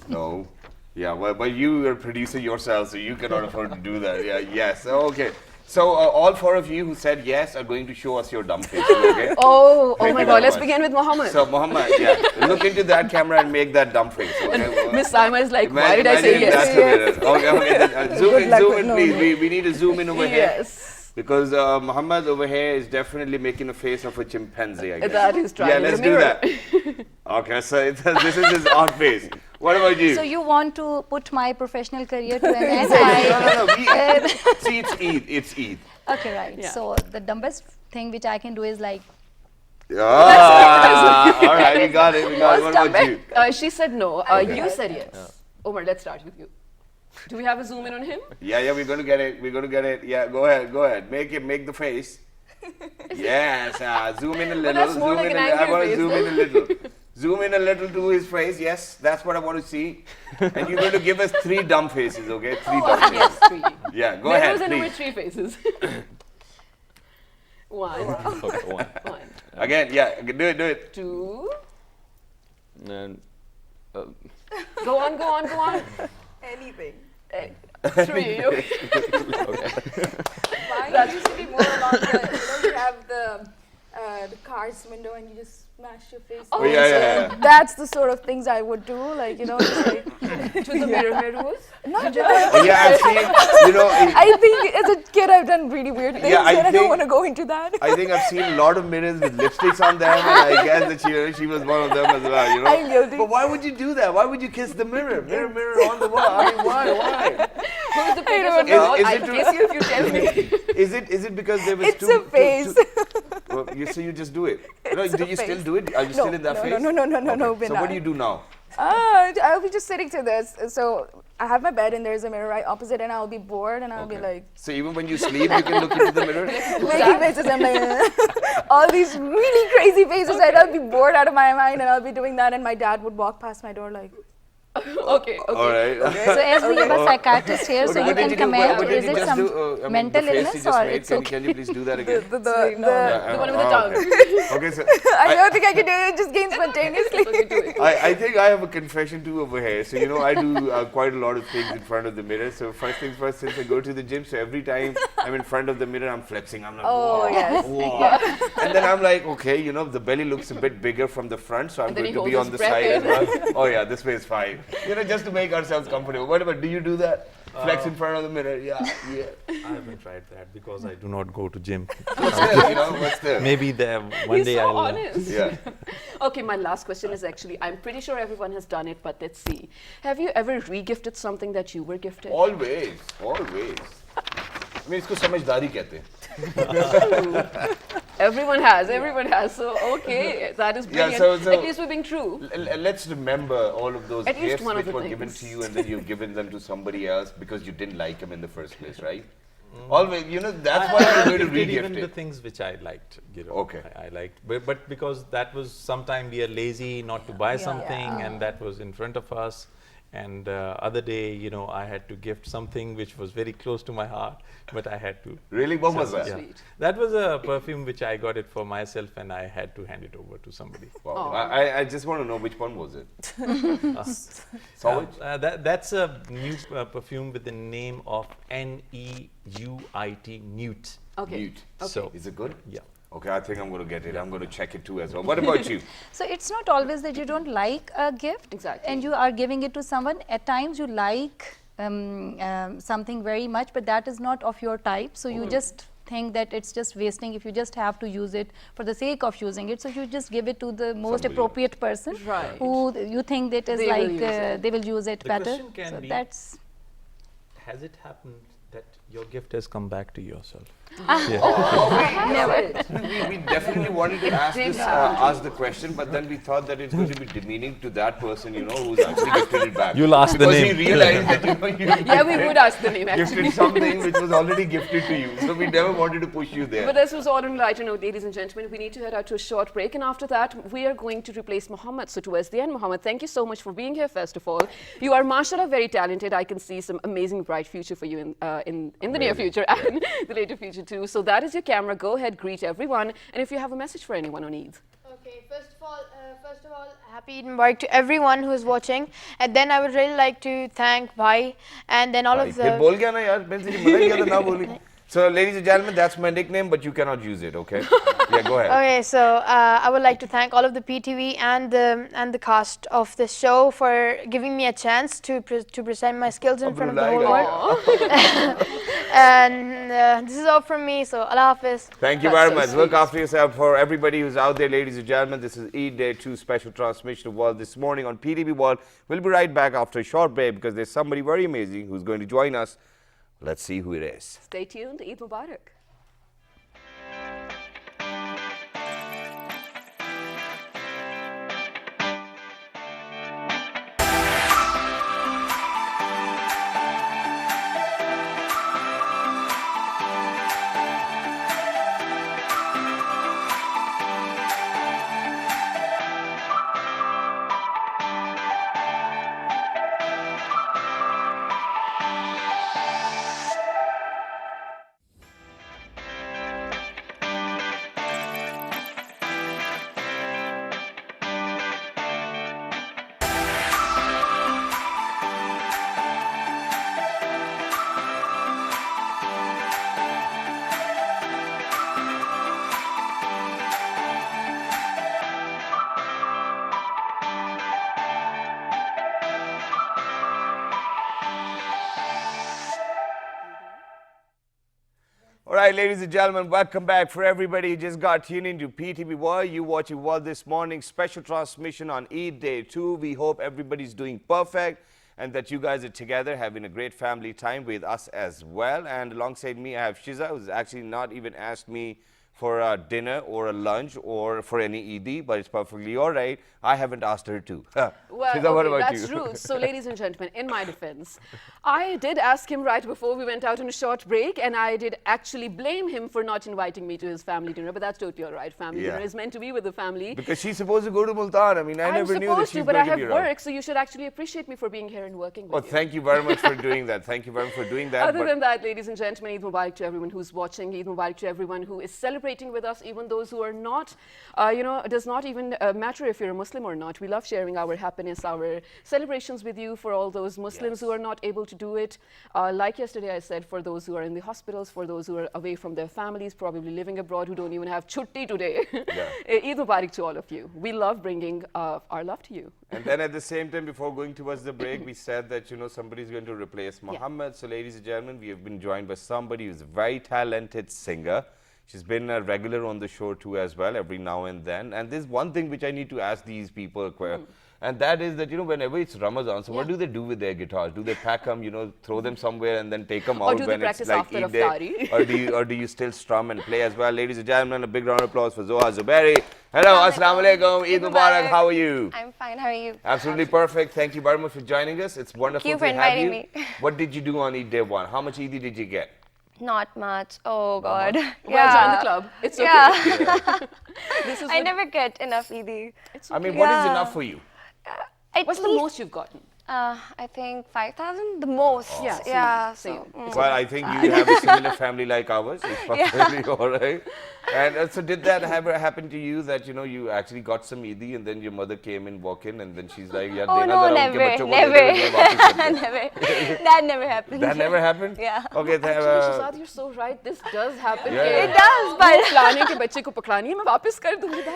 no. Yeah, well, but you are a producer yourself, so you cannot afford to do that. Yeah, yes. Okay. So all four of you who said yes are going to show us your dumb faces, okay? Oh Thank my you God, very let's much. begin with Mohammed. So Mohammed, yeah, look into that camera and make that dumb face, okay? Miss Saima is like, why did I say Imagine that's yes? a minute. Okay, then, zoom in, luck zoom with- in, no, please. no. We need to zoom in over here. Yes. Because Muhammad over here is definitely making a face of a chimpanzee, I guess. That is trying Yeah, in the let's do mirror. that. Okay, so this is his odd face. What about you? So you want to put my professional career to an end? No. See, it's Eid. It's Eid. Okay, right. Yeah. So the dumbest thing which I can do is like, All right, we got it. What about you? She said no. You said yes. Omar, let's start with you. Do we have a zoom in on him? Yeah, we're going to get it. We're going to get it. Yeah, go ahead. Make the face. Yes, zoom in a little. that's more like an I angry want to face, zoom though. in a little. Zoom in a little to his face. Yes, that's what I want to see. And you're going to give us 3 dumb faces, okay? 3 dumb faces. Yes, 3. Yeah, go There ahead, was a number please. 3 faces. One. One. One. Again, yeah, do it. 2. And, Go on. Anything. 3. Okay. Mine used to be more along the, you have the car's window and you just smash your face. Oh, yeah. That's the sort of things I would do, like, just like, To the mirror, Rose. not just, Yeah, I've seen, I think as a kid I've done really weird things, Yeah, I and I don't think- want to go into that. I think I've seen a lot of mirrors with lipsticks on them, and I guess that she was one of them as well, I'm guilty. But why would you do that? Why would you kiss the mirror? Mirror on the wall. I mean, why? Who's the biggest don't of them all? Is I'll it kiss you if you tell me. Is it because there was It's too... a phase. Well, so you just do it. It's Do a you still phase. do it? Are you still in that phase? No, Okay. So what Vinay. do you do now? I'll be just sitting to this. So I have my bed and there's a mirror right opposite, and I'll be bored and I'll be Okay. like So even when you sleep, you can look into the mirror? making faces. I'm like all these really crazy faces, and I'll be bored out of my mind, and I'll be doing that, and my dad would walk past my door like. Okay. All right. so as we have a psychiatrist here, so Okay, you what did can do? comment, What did is you it just some do? I mean, mental the face you illness just or made, it's okay? Can you please do that again? The one with the tongue. Okay, so I don't think I can do it. It just came spontaneously. Okay, do it. I think I have a confession too over here. So, I do quite a lot of things in front of the mirror. So, first things first, since I go to the gym, so every time I'm in front of the mirror, I'm flexing. I'm like, Oh, whoa, yes. whoa. And then I'm like, okay, the belly looks a bit bigger from the front, so I'm And then going he to be holds on his the side as breath well. Oh, yeah, this way is fine. Just to make ourselves comfortable. What about, do you do that? Flex in front of the mirror? Yeah. I haven't tried that because I do not go to gym. But still, but still. Maybe one He's day so I'll. honest. Yeah. Okay, my last question is actually, I'm pretty sure everyone has done it, but let's see. Have you ever re-gifted something that you were gifted? Always. I mean, इसको समझदारी कहते हैं. Everyone has. So, okay, that is brilliant. so- At least we're being true. Let's remember all of those At least gifts one of which the were given things. to you and then you've given them to somebody else because you didn't like them in the first place, right? Always, that's why you're going to Gifted re-gift even the it. things which I liked. Okay. I liked, but because that was sometime we are lazy not to buy something, and that was in front of us. And other day, I had to gift something which was very close to my heart, but I had to. Really? What was that? Yeah. Sweet. That was a perfume which I got it for myself, and I had to hand it over to somebody. Wow. I just want to know which one was it? Solid? That's a new perfume with the name of Neuit, Newt. Okay. Mute. So Is it good? yeah. Okay, I think I'm going to get it. I'm going to check it too as well. What about you? So it's not always that you don't like a gift, Exactly. and you are giving it to someone. At times you like something very much, but that is not of your type. So you just think that it's just wasting if you just have to use it for the sake of using it. So you just give it to the most Somebody appropriate person Right. who you think that is They will like use it. they will use it The better. question can So be- that's Has it happened that your gift has come back to yourself? We definitely wanted to ask the question, but then we thought that it's going to be demeaning to that person, who's actually gifted it back. You'll ask the because name. he realized that you Yeah, we would ask the name actually. gifted something which was already gifted to you. So we never wanted to push you there. But this was all on a lighter note, ladies and gentlemen. We need to head out to a short break, and after that, we are going to replace Mohammed. So towards the end, Mohammed, thank you so much for being here, first of all. You are, mashallah, very talented. I can see some amazing, bright future for you in the near future and the later future too. So that is your camera. Go ahead, greet everyone. And if you have a message for anyone on Eid. Okay, first of all, Happy Eid Mubarak to everyone who is watching. And then I would really like to thank Bhai and then all of the... फिर बोल गया ना यार, मैंने तुझे मना किया था ना बोली. So, ladies and gentlemen, that's my nickname, but you cannot use it, okay? Yeah, go ahead. Okay, so I would like to thank all of the PTV and the cast of the show for giving me a chance to present my skills in front of the whole world. And this is all from me, so Allah Hafiz. Thank you very much. Look after yourself. For everybody who's out there, ladies and gentlemen, this is Eid Day 2 special transmission of World this morning on PTV World. We'll be right back after a short break because there's somebody very amazing who's going to join us. Let's see who it is. Stay tuned. Eid Mubarak. All right, ladies and gentlemen, welcome back. For everybody who just got tuned into PTV World, you watching World this morning, special transmission on Eid Day 2. We hope everybody's doing perfect and that you guys are together having a great family time with us as well. And alongside me, I have Shiza, who's actually not even asked me for a dinner or a lunch or for any ED, but it's perfectly all right. I haven't asked her to. Well, Shiza, what okay, about that's you? rude. So, ladies and gentlemen, in my defense, I did ask him right before we went out on a short break, and I did actually blame him for not inviting me to his family dinner, but that's totally all right. Family dinner is meant to be with the family. Because she's supposed to go to Multan. I mean, I never knew that she's but going I to be have around. work, so you should actually appreciate me for being here and working with Oh, you. thank you very much for doing that. Thank you very much for doing that. Other than that, ladies and gentlemen, Eid Mubarak to everyone who's watching. Eid Mubarak to everyone who is celebrating with us, even those who are not. It does not even matter if you're a Muslim or not. We love sharing our happiness, our celebrations with you. For all those Muslims who are not able to do it, like yesterday I said, for those who are in the hospitals, for those who are away from their families, probably living abroad, who don't even have chutti today. Eid Mubarak to all of you. We love bringing our love to you. And then at the same time, before going towards the break, we said that, somebody's going to replace Muhammad. So, ladies and gentlemen, we have been joined by somebody who's a very talented singer. She's been a regular on the show too as well, every now and then. And there's one thing which I need to ask these people, and that is that, whenever it's Ramadan, so what do they do with their guitars? Do they pack them, throw them somewhere and then take them out when it's like Eid Day? or do you still strum and play as well? Ladies and gentlemen, a big round of applause for Zoha Zubairi. Hello, Assalamu Alaikum, Eid Mubarak, how are you? I'm fine, how are you? Absolutely perfect. Thank you very much for joining us. It's wonderful Thank you for to have inviting you. me. What did you do on Eid Day 1? How much Eid did you get? Not much. Oh God. Well, join the club. It's okay. I never get enough Eid. Okay. I mean, what is enough for you? What's the most you've gotten? I think 5,000, the most. Yeah, same. Well, I think you have a similar family like ours. It's perfectly all right. And so did that ever happen to you that, you actually got some Eid and then your mother came in, walk in, and then she's like, yeah, oh no, never. That never happened. That never happened? Yeah. Okay. Actually, Shazad, you're so right. This does happen. It does, but That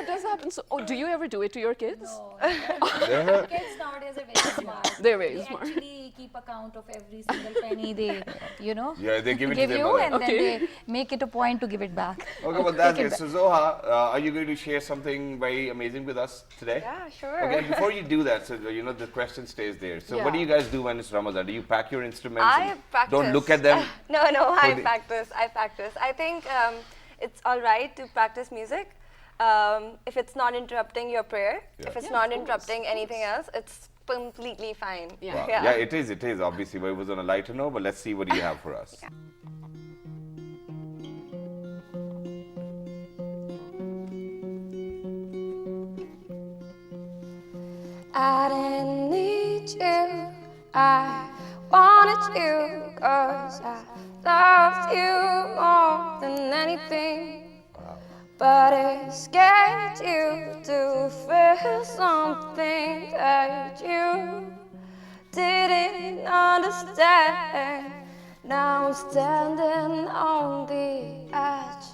does happen. So, do you ever do it to your kids? No. Kids nowadays are very smart. They're very they smart. Actually keep account of every single penny they, Yeah, they give it to their you, mother. and then they make it a point to give it back. Okay, well, that's it. So, Zoha, are you going to share something very amazing with us today? Yeah, sure. Okay, before you do that, so, the question stays there. So, what do you guys do when it's Ramadan? Do you pack your instruments? I practice. Don't look at them? No, I practice. I think it's all right to practice music. If it's not interrupting your prayer, if it's not interrupting anything else, it's completely fine. Yeah, it is, obviously, but it was on a lighter note, but let's see what you have for us. I didn't need you, I wanted you, 'cause I loved you more than anything. but it scared you to feel something that you didn't understand. Now I'm standing on the edge.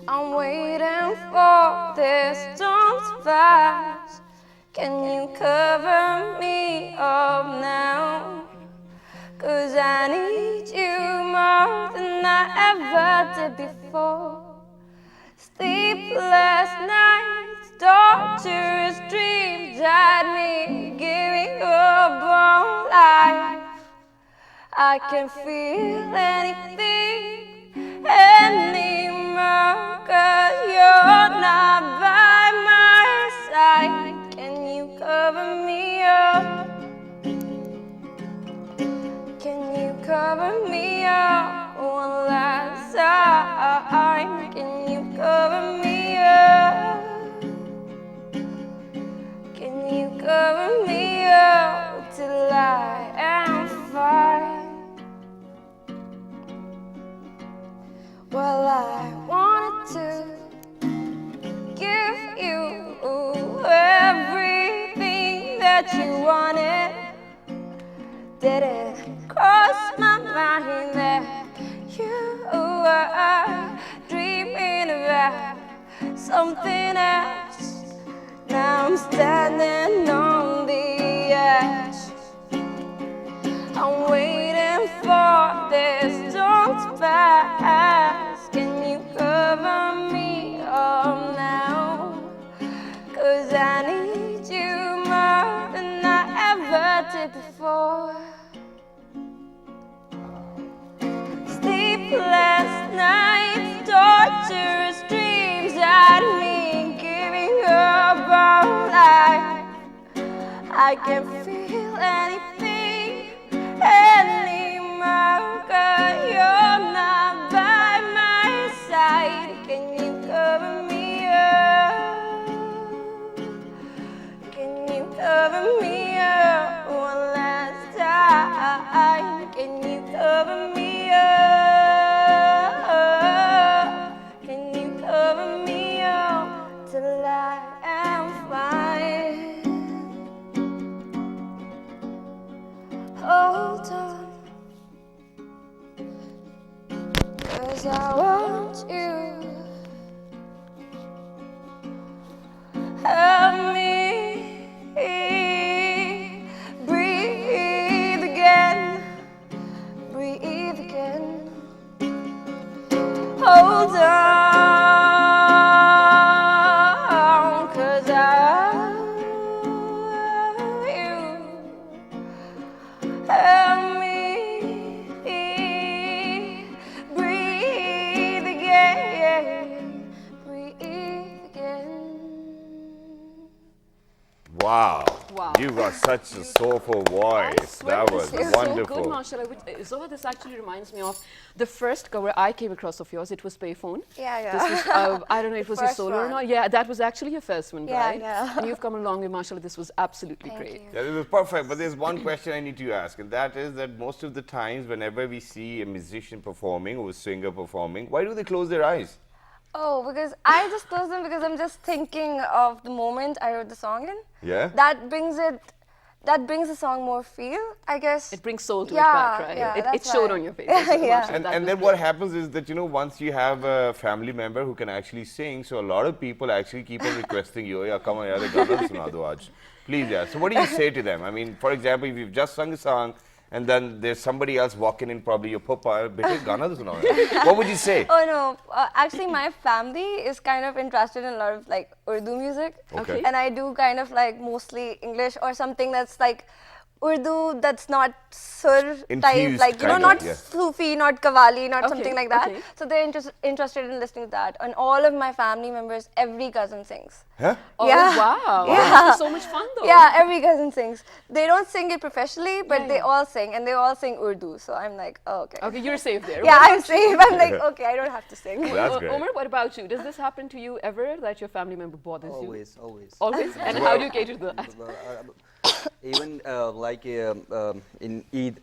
I'm waiting for this storm to pass. Can you cover me up now? 'Cause I need you more than I ever did before. Sleepless nights, torturous dreams had me giving up on life. I can feel anything anymore, 'cause you're not by my side. Can you cover me up? Can you cover me up one last time? Can you cover me up? Can you cover me up till I am fine? Well, I wanted to give you everything that you wanted. Did it cross my mind that you were dreaming about something else? Now I'm standing on the edge. I'm waiting for this storm to pass. Can you cover me up now? 'Cause I need you more than I ever did before. Sleepless nights, torturous dreams had me giving up on life. I can feel anything anymore, 'cause you're not by my side. Can you cover me up? Can you cover me up one last time? Can you cover me up? Can you cover me up till I am fine? Hold on, 'cause I want you. Help me breathe again, breathe again. Hold on, 'cause I want you. Help me breathe again, breathe again. Wow. Wow. You got such a soulful I voice. swear That was this wonderful. so good, mashallah. Zoha, this actually reminds me of the first cover I came across of yours. It was Payphone. Yeah. This was, I don't know, it was your first solo or one. not. Yeah, that was actually your first one, Yeah, right? yeah. And you've come a long way, mashallah. This was absolutely Thank great. you. Yeah, it was perfect. But there's one question I need to ask, and that is that most of the times, whenever we see a musician performing or a singer performing, why do they close their eyes? Oh, because I just close them because I'm just thinking of the moment I wrote the song in. Yeah? That brings the song more feel, I guess. It brings soul to it Yeah, back, right? yeah, it that's showed why. on your face. Yeah. mashallah, And that then was what great. happens is that, once you have a family member who can actually sing, so a lot of people actually keep on requesting you, yeah, come on, yaar, gana suna do aaj. Please, yeah. So what do you say to them? I mean, for example, if you've just sung a song, and then there's somebody else walking in, probably your papa, bete gana to sunao yaar. What would you say? Oh no, actually my family is kind of interested in a lot of like Urdu music. Okay. And I do kind of like mostly English or something that's like Urdu that's not sur type, Infused like, kind of, not yeah. Sufi, not Qawwali, not Okay, something like that. okay. So they're interested in listening to that. And all of my family members, every cousin sings. Huh? Oh, Yeah. wow. Yeah. That was so much fun, though. Yeah, every cousin sings. They don't sing it professionally, but they all sing, and they all sing Urdu. So I'm like, oh, okay. Okay, you're safe there. Yeah, What I'm about you? safe. I'm like, okay, I don't have to sing. That's great. Omar, what about you? Does this happen to you ever, that your family member bothers you? Always. Always? And how do you cater to that? Even like in Eid,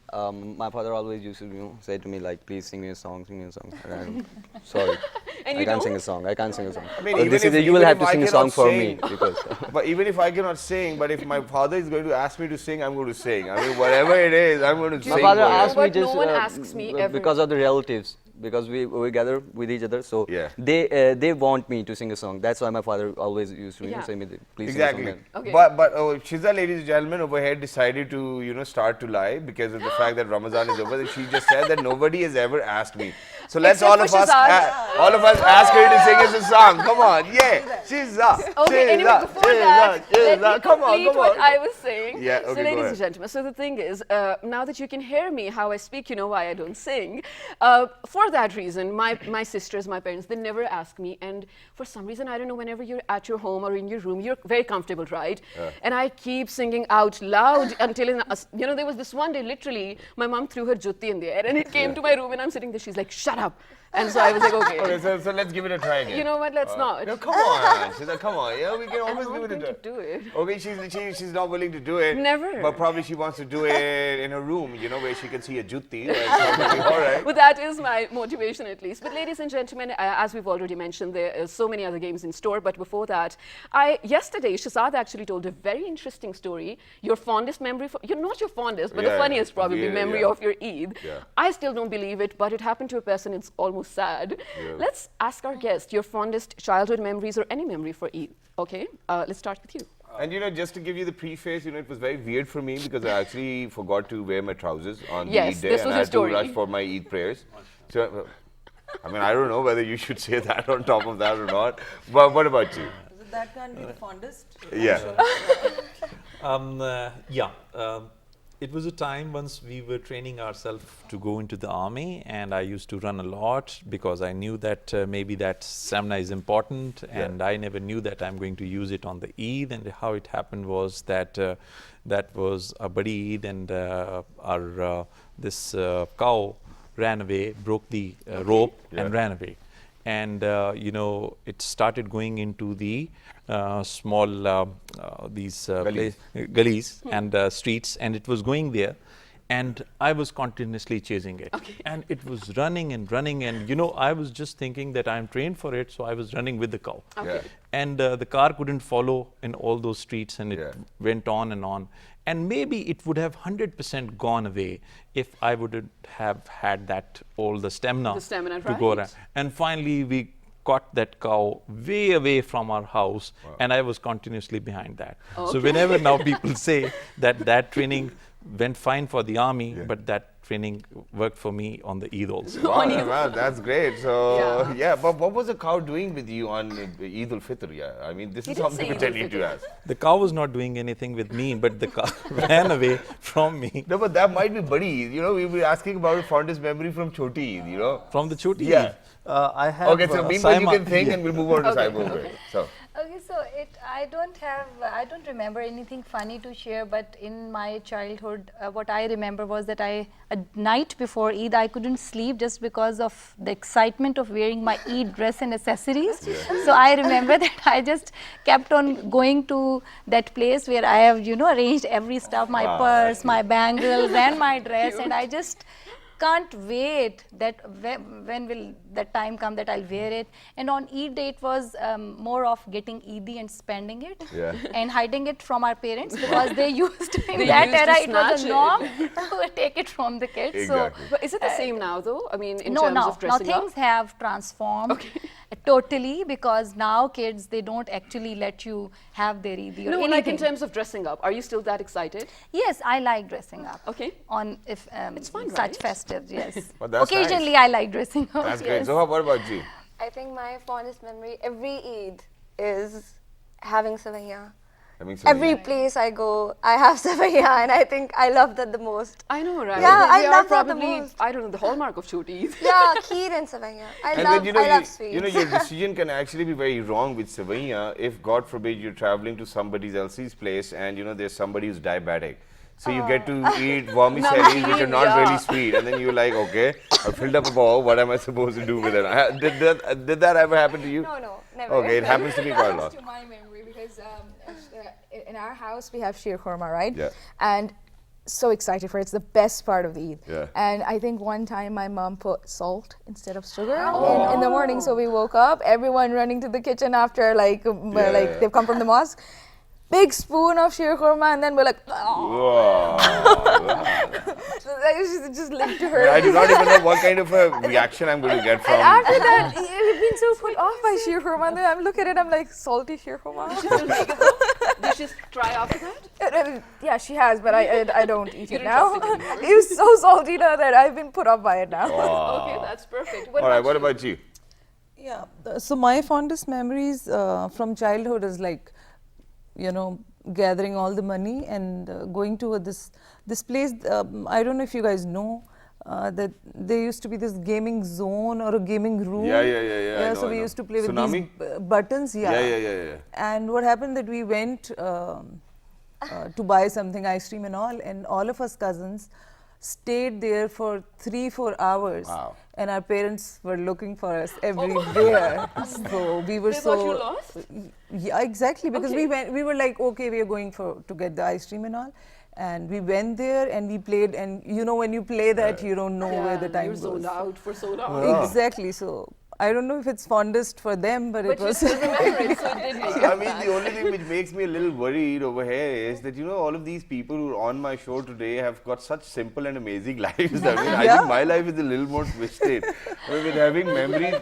my father always used to say to me like, please sing me a song, sing me a song. And I'm sorry, And I you can't don't? sing a song. I can't sing a song. I mean, But even if- you will even have if to I sing a cannot song for me sing- because. But even if I cannot sing, but if my father is going to ask me to sing, I'm going to sing. I mean, whatever it is, I'm going to sing. My father for it. asked me But just no one asks me ever. because of the relatives, because we gather with each other, so Yeah. they want me to sing a song. That's why my father always used to Yeah. say me, please Exactly. sing a song. Okay. But Shiza, ladies and gentlemen, over here decided to start to lie because of the fact that Ramadan is over. And she just said that nobody has ever asked me. So let's Except all for of us Shahzad. all of us ask her to sing us a song. Come on, yeah, Shiza. Okay, anyway, Shiza, before Shiza, that, let Shiza. me Come on, complete come what on. I was saying. Yeah, okay, so, go ladies ahead. and gentlemen, so the thing is, now that you can hear me, how I speak, you know why I don't sing. For that reason, my sisters, my parents, they never ask me. And for some reason, I don't know, whenever you're at your home or in your room, you're very comfortable, right? And I keep singing out loud until, there was this one day, literally, my mom threw her jutti in the air and it came to my room and I'm sitting there, she's like, shut up. And so I was like, okay. Okay, so let's give it a try again. You know what, let's not. No, come on, Shiza, come on. Yeah, we can always I'm give not it a going try. to do it. Okay, she's not willing to do it. Never. But probably she wants to do it in her room, where she can see a jutti. All right. But that is my motivation at least. But ladies and gentlemen, as we've already mentioned, there are so many other games in store. But before that, yesterday, Shahzad actually told a very interesting story. Your fondest memory, not your fondest, but the funniest probably memory of your Eid. Yeah. I still don't believe it, but it happened to a person. It's almost sad. Yeah. Let's ask our guest your fondest childhood memories or any memory for Eid. Okay, let's start with you. And just to give you the preface, it was very weird for me because I actually forgot to wear my trousers on the Yes, Eid day, this and was I your had to story. rush for my Eid prayers. So, I mean, I don't know whether you should say that on top of that or not. But what about you? So that can't be the fondest. Yeah. It was a time once we were training ourselves to go into the army, and I used to run a lot because I knew that maybe that stamina is important, and I never knew that I'm going to use it on the Eid. And how it happened was that that was a Badi Eid, and this cow ran away, broke the rope, and ran away. And it started going into the small gullies and streets, and it was going there, and I was continuously chasing it. And it was running and running, and I was just thinking that I'm trained for it, so I was running with the cow. And the car couldn't follow in all those streets, and it went on and on. And maybe it would have 100% gone away if I wouldn't have had all the stamina to go around. And finally, we caught that cow way away from our house, and I was continuously behind that. So whenever now people say that training went fine for the army, but that training worked for me on the Eid also. Wow, that's great. So, but what was the cow doing with you on Eidul Fitur? Yeah, I mean, this is something which I need to ask. The cow was not doing anything with me, but the cow ran away from me. No, but that might be Badi Eid. We were asking about a fondest memory from Choti Eid, From the Choti Yeah. Eid. I have Okay, so meanwhile you can think and we'll move on to Okay. Saibur. So. Okay, so I don't remember anything funny to share, but in my childhood, what I remember was that a night before Eid, I couldn't sleep just because of the excitement of wearing my Eid dress and accessories. So I remember that I just kept on going to that place where I have, arranged every stuff, my purse, my bangles, and my dress, and I just can't wait that when will that time come that I'll wear it. And on Eid day, it was more of getting Eid and spending it and hiding it from our parents because they used to, in that used to era, it was snatch a norm to take it from the kids. Exactly. But is it the same now, though? I mean, in No, terms now of dressing up? things have transformed totally, because now kids, they don't actually let you have their Eid or No, anything. like in terms of dressing up. Are you still that excited? Yes, I like dressing up. Okay. On It's fun, such right? festives, yes. But that's Occasionally, nice. I like dressing up. That's yes. great. So what about you? I think my fondest memory every Eid is having savaiya. Every place I go, I have savaiya, and I think I love that the most. I know, right? Yeah, They I are love that the probably, most. I don't know, the hallmark of Choti Eid. Yeah, kheer and savaiya. I love sweets. Your decision can actually be very wrong with savaiya if, God forbid, you're traveling to somebody else's place and there's somebody who's diabetic. So you get to eat vermicelli, which are not really sweet, and then you're like, okay, I filled up a bowl. What am I supposed to do with it? Did that ever happen to you? No, never. Okay, it happens to me quite a lot. To my memory, because in our house we have sheer khurma, right? Yeah. And so excited for it. It's the best part of the Eid. Yeah. And I think one time my mom put salt instead of sugar in the morning. So we woke up, everyone running to the kitchen after like they've come from the mosque. Big spoon of sheer khurma, and then we're like, oh. So I just linked to her. I do not even know what kind of a reaction I'm going to get from. And after that, we've been so put off by sheer khurma. And then I look at it, I'm like, salty sheer khurma. Did she try after that? Yeah, she has, but I don't eat it now. It was so salty now that I've been put off by it now. Okay, that's perfect. All right, what about you? Yeah, so my fondest memories from childhood is like, you know, gathering all the money and going to this place. I don't know if you guys know that there used to be this gaming zone or a gaming room. Yeah. So we used to play with Tsunami? these buttons. Yeah. And what happened that we went to buy something, ice cream and all of us cousins stayed there for 3-4 hours. Wow. And our parents were looking for us everywhere. So we were They thought you lost? Yeah, exactly, because we were like, okay, we are going to get the ice cream and all. And we went there and we played, and you know, when you play that, you don't know where the time you're goes. so loud for so long. Exactly. So I don't know if it's fondest for them, but it You was. still remember it, so it did make I mean, the only thing which makes me a little worried over here is that, you know, all of these people who are on my show today have got such simple and amazing lives. I mean, I think my life is a little more twisted. I mean, with having memories.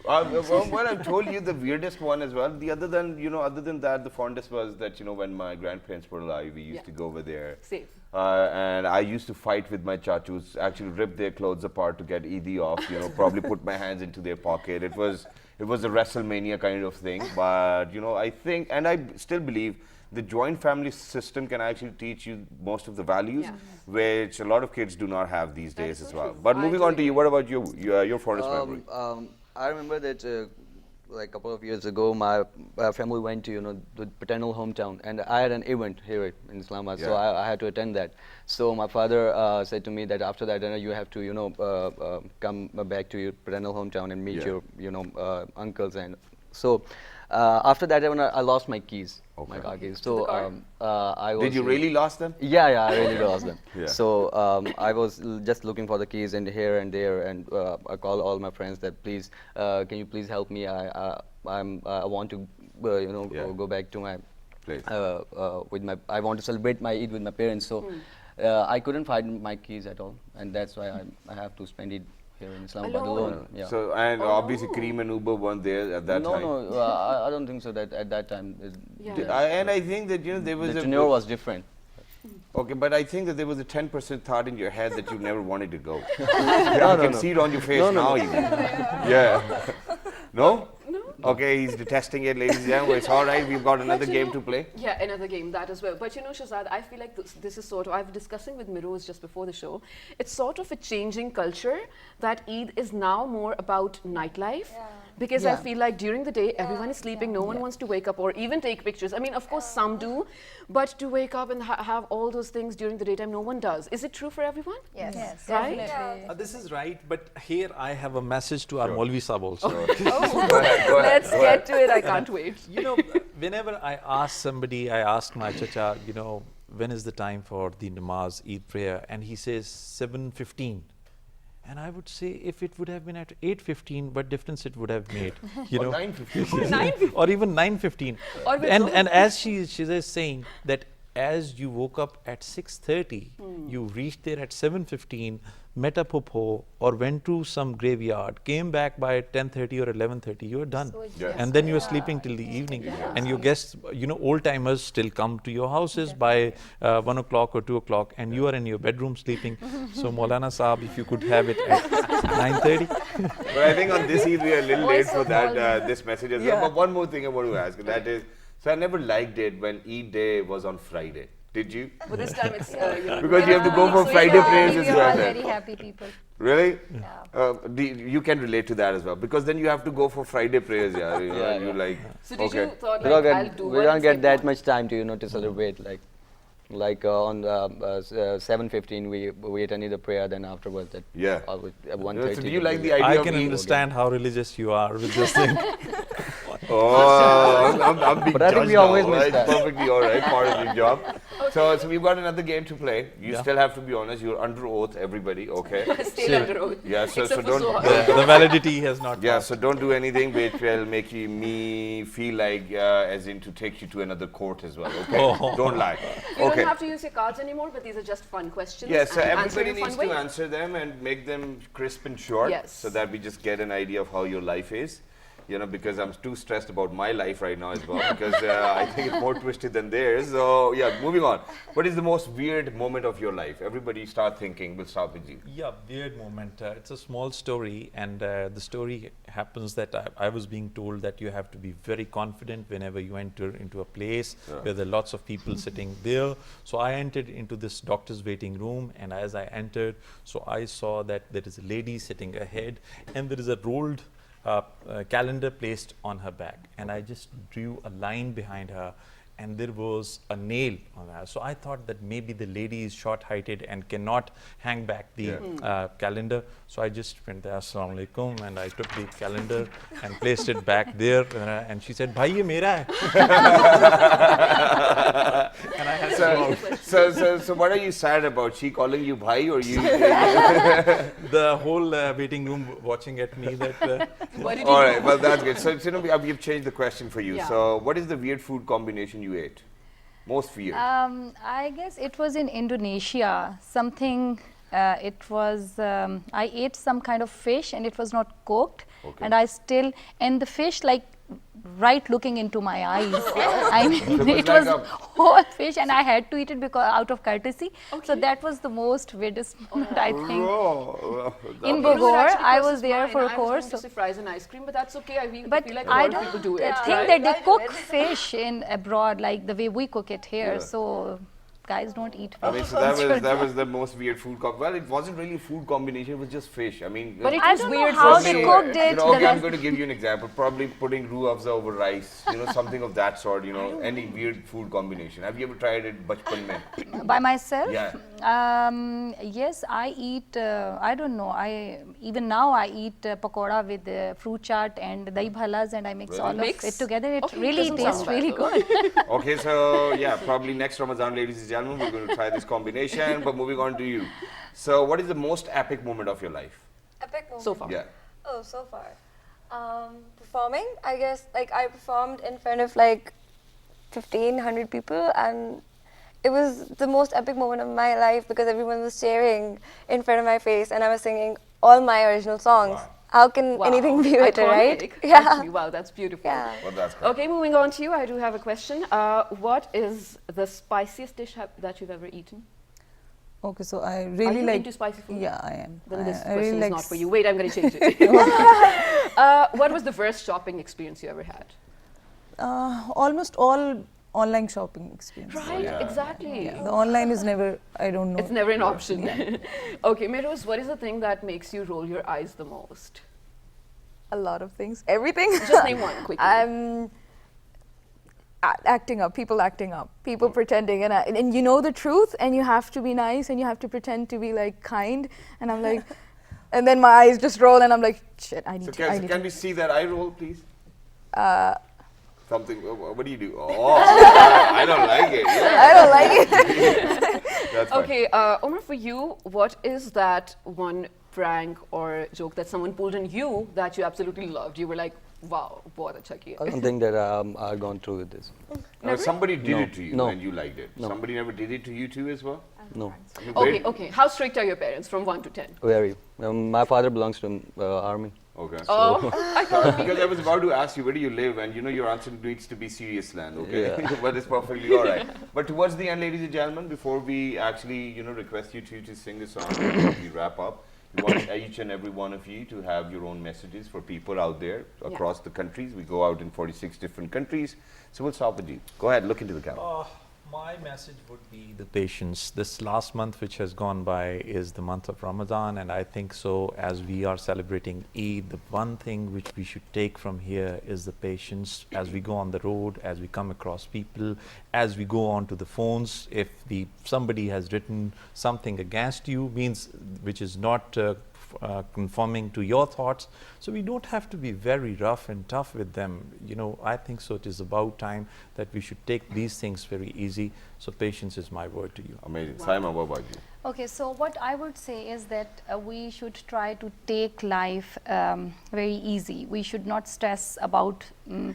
Well, I've told you the weirdest one as well. Other than that, the fondest was that, you know, when my grandparents were alive, we used to go over there. Same. And I used to fight with my chachus, actually rip their clothes apart to get EID off, you know, probably put my hands into their pocket. It was a WrestleMania kind of thing. But, you know, I think, and I still believe, the joint family system can actually teach you most of the values, which a lot of kids do not have these days as well. But moving on to you, what about you, your fondest memory? I remember that like a couple of years ago, my family went to, you know, the paternal hometown, and I had an event here in Islamabad, so I had to attend that. So my father said to me that after that, you have to, you know, come back to your paternal hometown and meet your, you know, uncles. And so after that, I lost my keys, my car keys. So I was. Did you really lost them? Yeah, I really lost them. So I was just looking for the keys and here and there, and I called all my friends that please, can you please help me? I want to, you know, go back to my place. I want to celebrate my Eid with my parents. So I couldn't find my keys at all, and that's why I have to spend it here in Islamabad alone. Yeah. So, and obviously Kareem and Uber weren't there at that time. No, I don't think so. That at that time. And I think that, you know, there was the tenure was different. Okay, but I think that there was a 10% thought in your head that you never wanted to go. I can see it on your face now even. Yeah. No? Okay, he's detesting it, ladies and gentlemen. It's all right. We've got another game to play. Yeah, another game, that as well. But you know, Shahzad, I feel like this is sort of, I was discussing with Miroz just before the show, it's sort of a changing culture that Eid is now more about nightlife. Because I feel like during the day, everyone is sleeping, no one wants to wake up or even take pictures. I mean, of course, some do, but to wake up and have all those things during the daytime, no one does. Is it true for everyone? Yes, right? definitely. This is right, but here I have a message to our Maulvi Sahib also. Go ahead. Let's get to it. I can't wait. You know, whenever I ask somebody, I ask my chacha, you know, when is the time for the namaz, Eid prayer? And he says 7:15. And I would say if it would have been at 8:15, what difference it would have made, you know, 9:15, or even 9:15. And as she is saying that as you woke up at 6:30, you reached there at 7:15, met a popo or went to some graveyard, came back by 10:30 or 11:30, you were done. And then you were sleeping till the evening. And your guests, you know, old timers still come to your houses by 1 o'clock or 2 o'clock, and you are in your bedroom sleeping. So Maulana Saab, if you could have it at 9:30. But I think on this Eid we are a little late for that, this message as well. But one more thing I want to ask, and that is, so I never liked it when Eid day was on Friday. Did you? But this time it's, you know, because you have to go for Friday prayers as We are well. all then. very happy people. Really? You can relate to that as well, because then you have to go for Friday prayers, yeah. You like. So did you thought We like, don't I'll get, do we one don't and get skip that one? much time to, you know, to celebrate. Like on 7:15 we attended the prayer, then afterwards at at 1:30. So do you like the idea I of can Eid? understand how religious you are with this thing. Oh, I'm being But I think judged we always now. miss It's that. perfectly all right, part of your job. So we've got another game to play. You still have to be honest. You're under oath, everybody. Okay. Still under oath. Yeah. So Except for don't. Soha. The validity has not Yeah. passed. So don't do anything which will make me feel like, as in to take you to another court as well. Okay. Oh. Don't lie. You Okay. don't have to use your cards anymore, but these are just fun questions. Yes, so and answer everybody in a fun needs way. to answer them and make them crisp and short, Yes. so that we just get an idea of how your life is. You know, because I'm too stressed about my life right now as well, because I think it's more twisted than theirs. So yeah, moving on. What is the most weird moment of your life? Everybody start thinking. We'll start with you. Yeah, weird moment. It's a small story, and the story happens that I was being told that you have to be very confident whenever you enter into a place where there are lots of people sitting there. So I entered into this doctor's waiting room, and as I entered, so I saw that there is a lady sitting ahead, and there is a rolled calendar placed on her back, and I just drew a line behind her, and there was a nail on her. So I thought that maybe the lady is short-heighted and cannot hang back the calendar. So I just went there, Assalamu alaikum, and I took the calendar and placed it back there, and she said, "Bhai, ye mera hai." And I had So what are you sad about? She calling you bhai, or you? the whole waiting room watching at me that What did you All do? right, well that's good. So you know, we've changed the question for you. Yeah. So what is the weird food combination you ate? Most weird. I guess it was in Indonesia. Something. It was. I ate some kind of fish, and it was not cooked. Okay. And and the fish like right looking into my eyes. I mean, was it like was a- whole fish, and I had to eat it because out of courtesy. So Okay. that was the most weirdest moment, I think. Oh, In You know, it Bogor, actually I crosses was there mine. for a I was course. going to say fries and ice cream, but that's okay. I But feel like a I lot of don't people do it. think right? that they I do cook it. fish in abroad like the way we cook it here. Yeah. So guys don't eat fish. I mean, so that was the most weird food well, it wasn't really a food combination, it was just fish. I mean, But it I was don't weird know how for they me. cooked you it. know, okay, the I'm rest- going to give you an example. Probably putting roux afza over rice, you know, something of that sort, you know, any weird food combination. Have you ever tried it bachpan mein? By myself? Yeah. Yes, I eat, I don't know, even now I eat pakoda with fruit chaat and dahi bhalas, and I mix Really? all Mix? of it together. It Okay, really doesn't tastes sound bad really though. good. Okay, so yeah, probably next Ramadan, ladies and gentlemen, we're going to try this combination. But moving on to you. So what is the most epic moment of your life? Epic moment. So far. Yeah. Oh, so far. Performing, I guess, like I performed in front of like 1,500 people, and it was the most epic moment of my life because everyone was cheering in front of my face and I was singing all my original songs. Wow. How can Wow. anything be better, right? Iconic. Yeah. Actually, wow, that's beautiful. Yeah. Well, that's good. Okay, moving on to you. I do have a question. What is the spiciest dish that you've ever eaten? Okay, so I Are really you like. into spicy food? Yeah, I am. Then this I question really is like not for you. Wait, I'm going to change it. What was the worst shopping experience you ever had? Almost all online shopping experience. Right, yeah. exactly. Yeah, the online is never. I don't know. It's never an option. Okay, Mehruz, what is the thing that makes you roll your eyes the most? A lot of things. Everything. Just name one quickly. Acting up, people pretending, and you know the truth, and you have to be nice, and you have to pretend to be like kind, and I'm like, and then my eyes just roll, and I'm like, shit, I need So to. can we see that eye roll, please? Something. What do you do? Oh, I don't like it. Yeah. I don't like it. That's fine. Okay, Omar, for you, what is that one prank or joke that someone pulled on you that you absolutely loved? You were like, wow, bahut acha kiya. I don't think that I've gone through with this. Somebody did No. it to you No. and you liked it. No. Somebody never did it to you too as well? No, I mean, Okay, great. okay. How strict are your parents from 1 to 10? very. My father belongs to army. Okay. Oh, I thought Because I was about to ask you, where do you live? And you know your answer needs to be serious land, okay? Yeah. But it's perfectly all right. But towards the end, ladies and gentlemen, before we actually, request you to sing a song, we wrap up. We want each and every one of you to have your own messages for people out there across the countries. We go out in 46 different countries. So we'll start with you. Go ahead, look into the camera. My message would be the patience. This last month which has gone by is the month of Ramadan, and I think so as we are celebrating Eid, the one thing which we should take from here is the patience as we go on the road, as we come across people, as we go on to the phones. If somebody has written something against you, means which is not conforming to your thoughts. So we don't have to be very rough and tough with them. You know, I think so it is about time that we should take these things very easy. So patience is my word to you. Amazing. Saima, what about you? Okay, so what I would say is that we should try to take life very easy. We should not stress about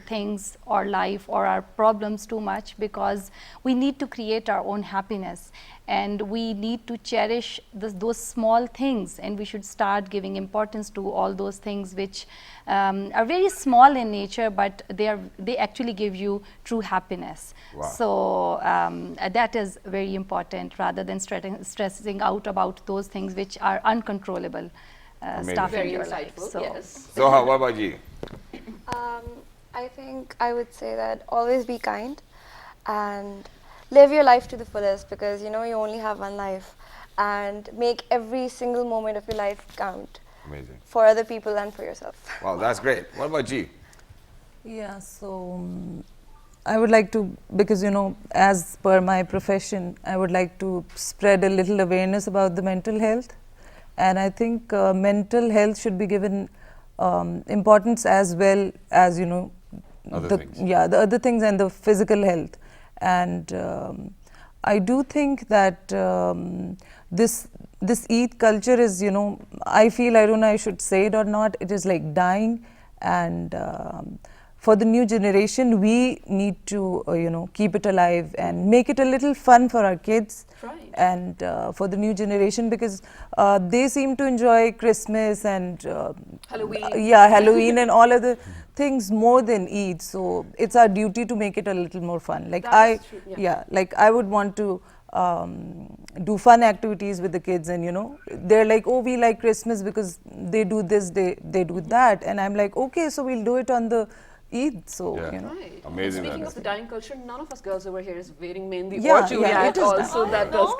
things or life or our problems too much, because we need to create our own happiness, and we need to cherish those small things, and we should start giving importance to all those things which are very small in nature, but they actually give you true happiness. Wow. So that is very important, rather than stressing out about those things which are uncontrollable stuff Very in your insightful, life. So So what about you? I think I would say that always be kind and live your life to the fullest, because you know you only have one life, and make every single moment of your life count. Amazing. For other people and for yourself. Wow, that's great. What about you? Yeah, so I would like to, because you know, as per my profession, I would like to spread a little awareness about the mental health, and I think mental health should be given importance as well as, you know, Other things. Yeah, the other things and the physical health. And I do think that this Eid culture is, you know, I feel, I don't know I should say it or not, it is like dying, and for the new generation we need to you know, keep it alive and make it a little fun for our kids. Right. And for the new generation, because they seem to enjoy Christmas and Halloween. yeah, Halloween and all other things more than Eid. So it's our duty to make it a little more fun. Like That is true, yeah. like I would want to do fun activities with the kids, and you know, they're like, oh, we like Christmas because they do this, they do that, and I'm like, okay, so we'll do it on the Eid. So Yeah. you know. Right. Amazing, Speaking that of the is. dying culture, none of us girls over here is wearing mehndi Yeah, or yeah, churiya it is also. dying. That does.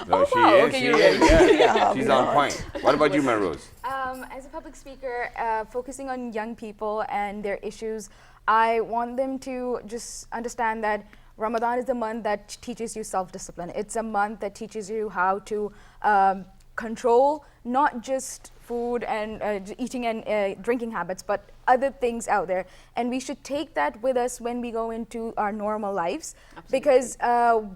No, she wow, is. okay, She you're is. right. Yeah. She's on point. What about you, Melrose? As a public speaker, focusing on young people and their issues, I want them to just understand that Ramadan is the month that teaches you self-discipline. It's a month that teaches you how to control not just food and eating and drinking habits, but other things out there. And we should take that with us when we go into our normal lives. Absolutely. Because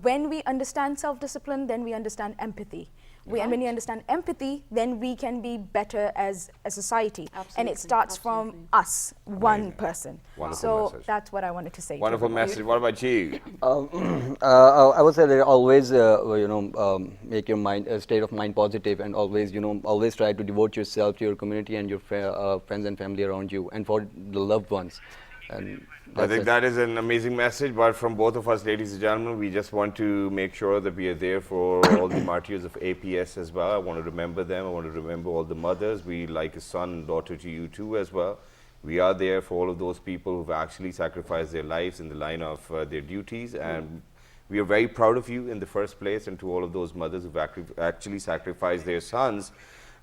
when we understand self-discipline, then we understand empathy. And when you understand empathy, then we can be better as a society. And Absolutely, it starts from us, one person. Wonderful So message. that's what I wanted to say. Wonderful message. What about you? I would say that always, make your mind, state of mind positive, and always, always try to devote yourself to your community and your friends and family around you, and for the loved ones. And I think that is an amazing message, but from both of us, ladies and gentlemen, we just want to make sure that we are there for all the martyrs of APS as well. I want to remember them. I want to remember all the mothers. We like a son and daughter to you too as well. We are there for all of those people who've actually sacrificed their lives in the line of their duties, and we are very proud of you in the first place, and to all of those mothers who've actually sacrificed their sons.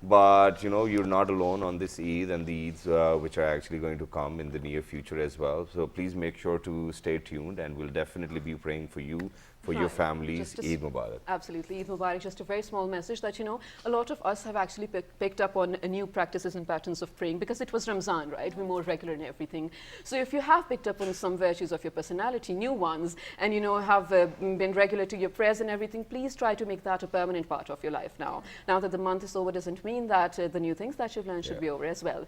But you know, you're not alone on this Eid and the Eids which are actually going to come in the near future as well. So please make sure to stay tuned, and we'll definitely be praying for you, for your Right. families. Just Eid Mubarak. Absolutely, Eid Mubarak. Just a very small message that, you know, a lot of us have actually picked up on new practices and patterns of praying, because it was Ramzan, right? We're more regular in everything. So if you have picked up on some virtues of your personality, new ones, and you know, have been regular to your prayers and everything, please try to make that a permanent part of your life now. Now that the month is over doesn't mean that the new things that you've learned should be over as well.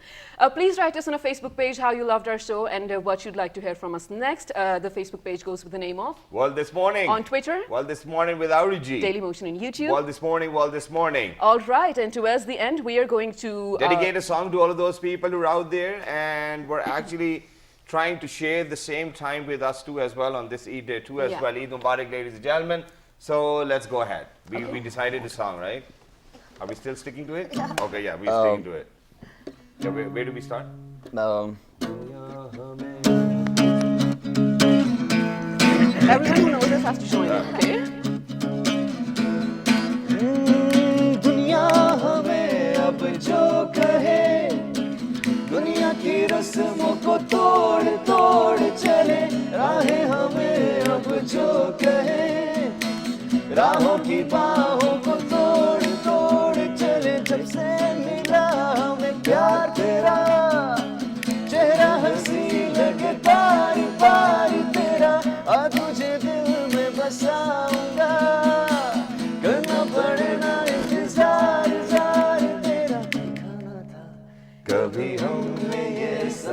Please write us on a Facebook page how you loved our show and what you'd like to hear from us next. The Facebook page goes with the name of Well, this morning. On Twitter. Well, this morning with Auriji. Daily Motion on YouTube. Well, this morning. Well, this morning. All right, and towards the end, we are going to Dedicate a song to all of those people who are out there, and we're actually trying to share the same time with us too as well on this Eid day too as Yeah. well. Eid Mubarak, ladies and gentlemen. So let's go ahead. We decided the song, right? Are we still sticking to it? Yeah. Okay, yeah, we're sticking to it. So where do we start? Everyone who knows this has to join in, okay? दुनिया हमें अब जो कहे, दुनिया की रस्मों को तोड़ तोड़ चले, राहें हमें अब जो कहे, राहों की बाहों को तोड़ तोड़ चले, जब से मिला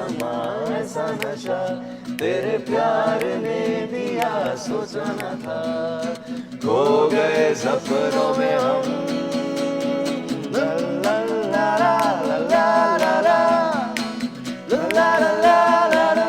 समा ऐसा नशा तेरे प्यार ने दिया सोचा न था खो गए सपनों में हम ला ला ला ला ला ला ला ला ला ला ला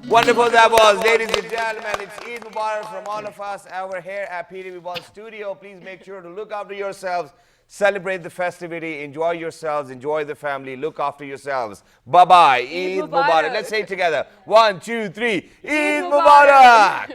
Wonderful that was, ladies and gentlemen. It's Eid Mubarak from all of us over here at PTV Ball Studio. Please make sure to look after yourselves, celebrate the festivity, enjoy yourselves, enjoy the family, look after yourselves. Bye-bye. Eid Mubarak. Let's say it together. 1, 2, 3. Eid Mubarak.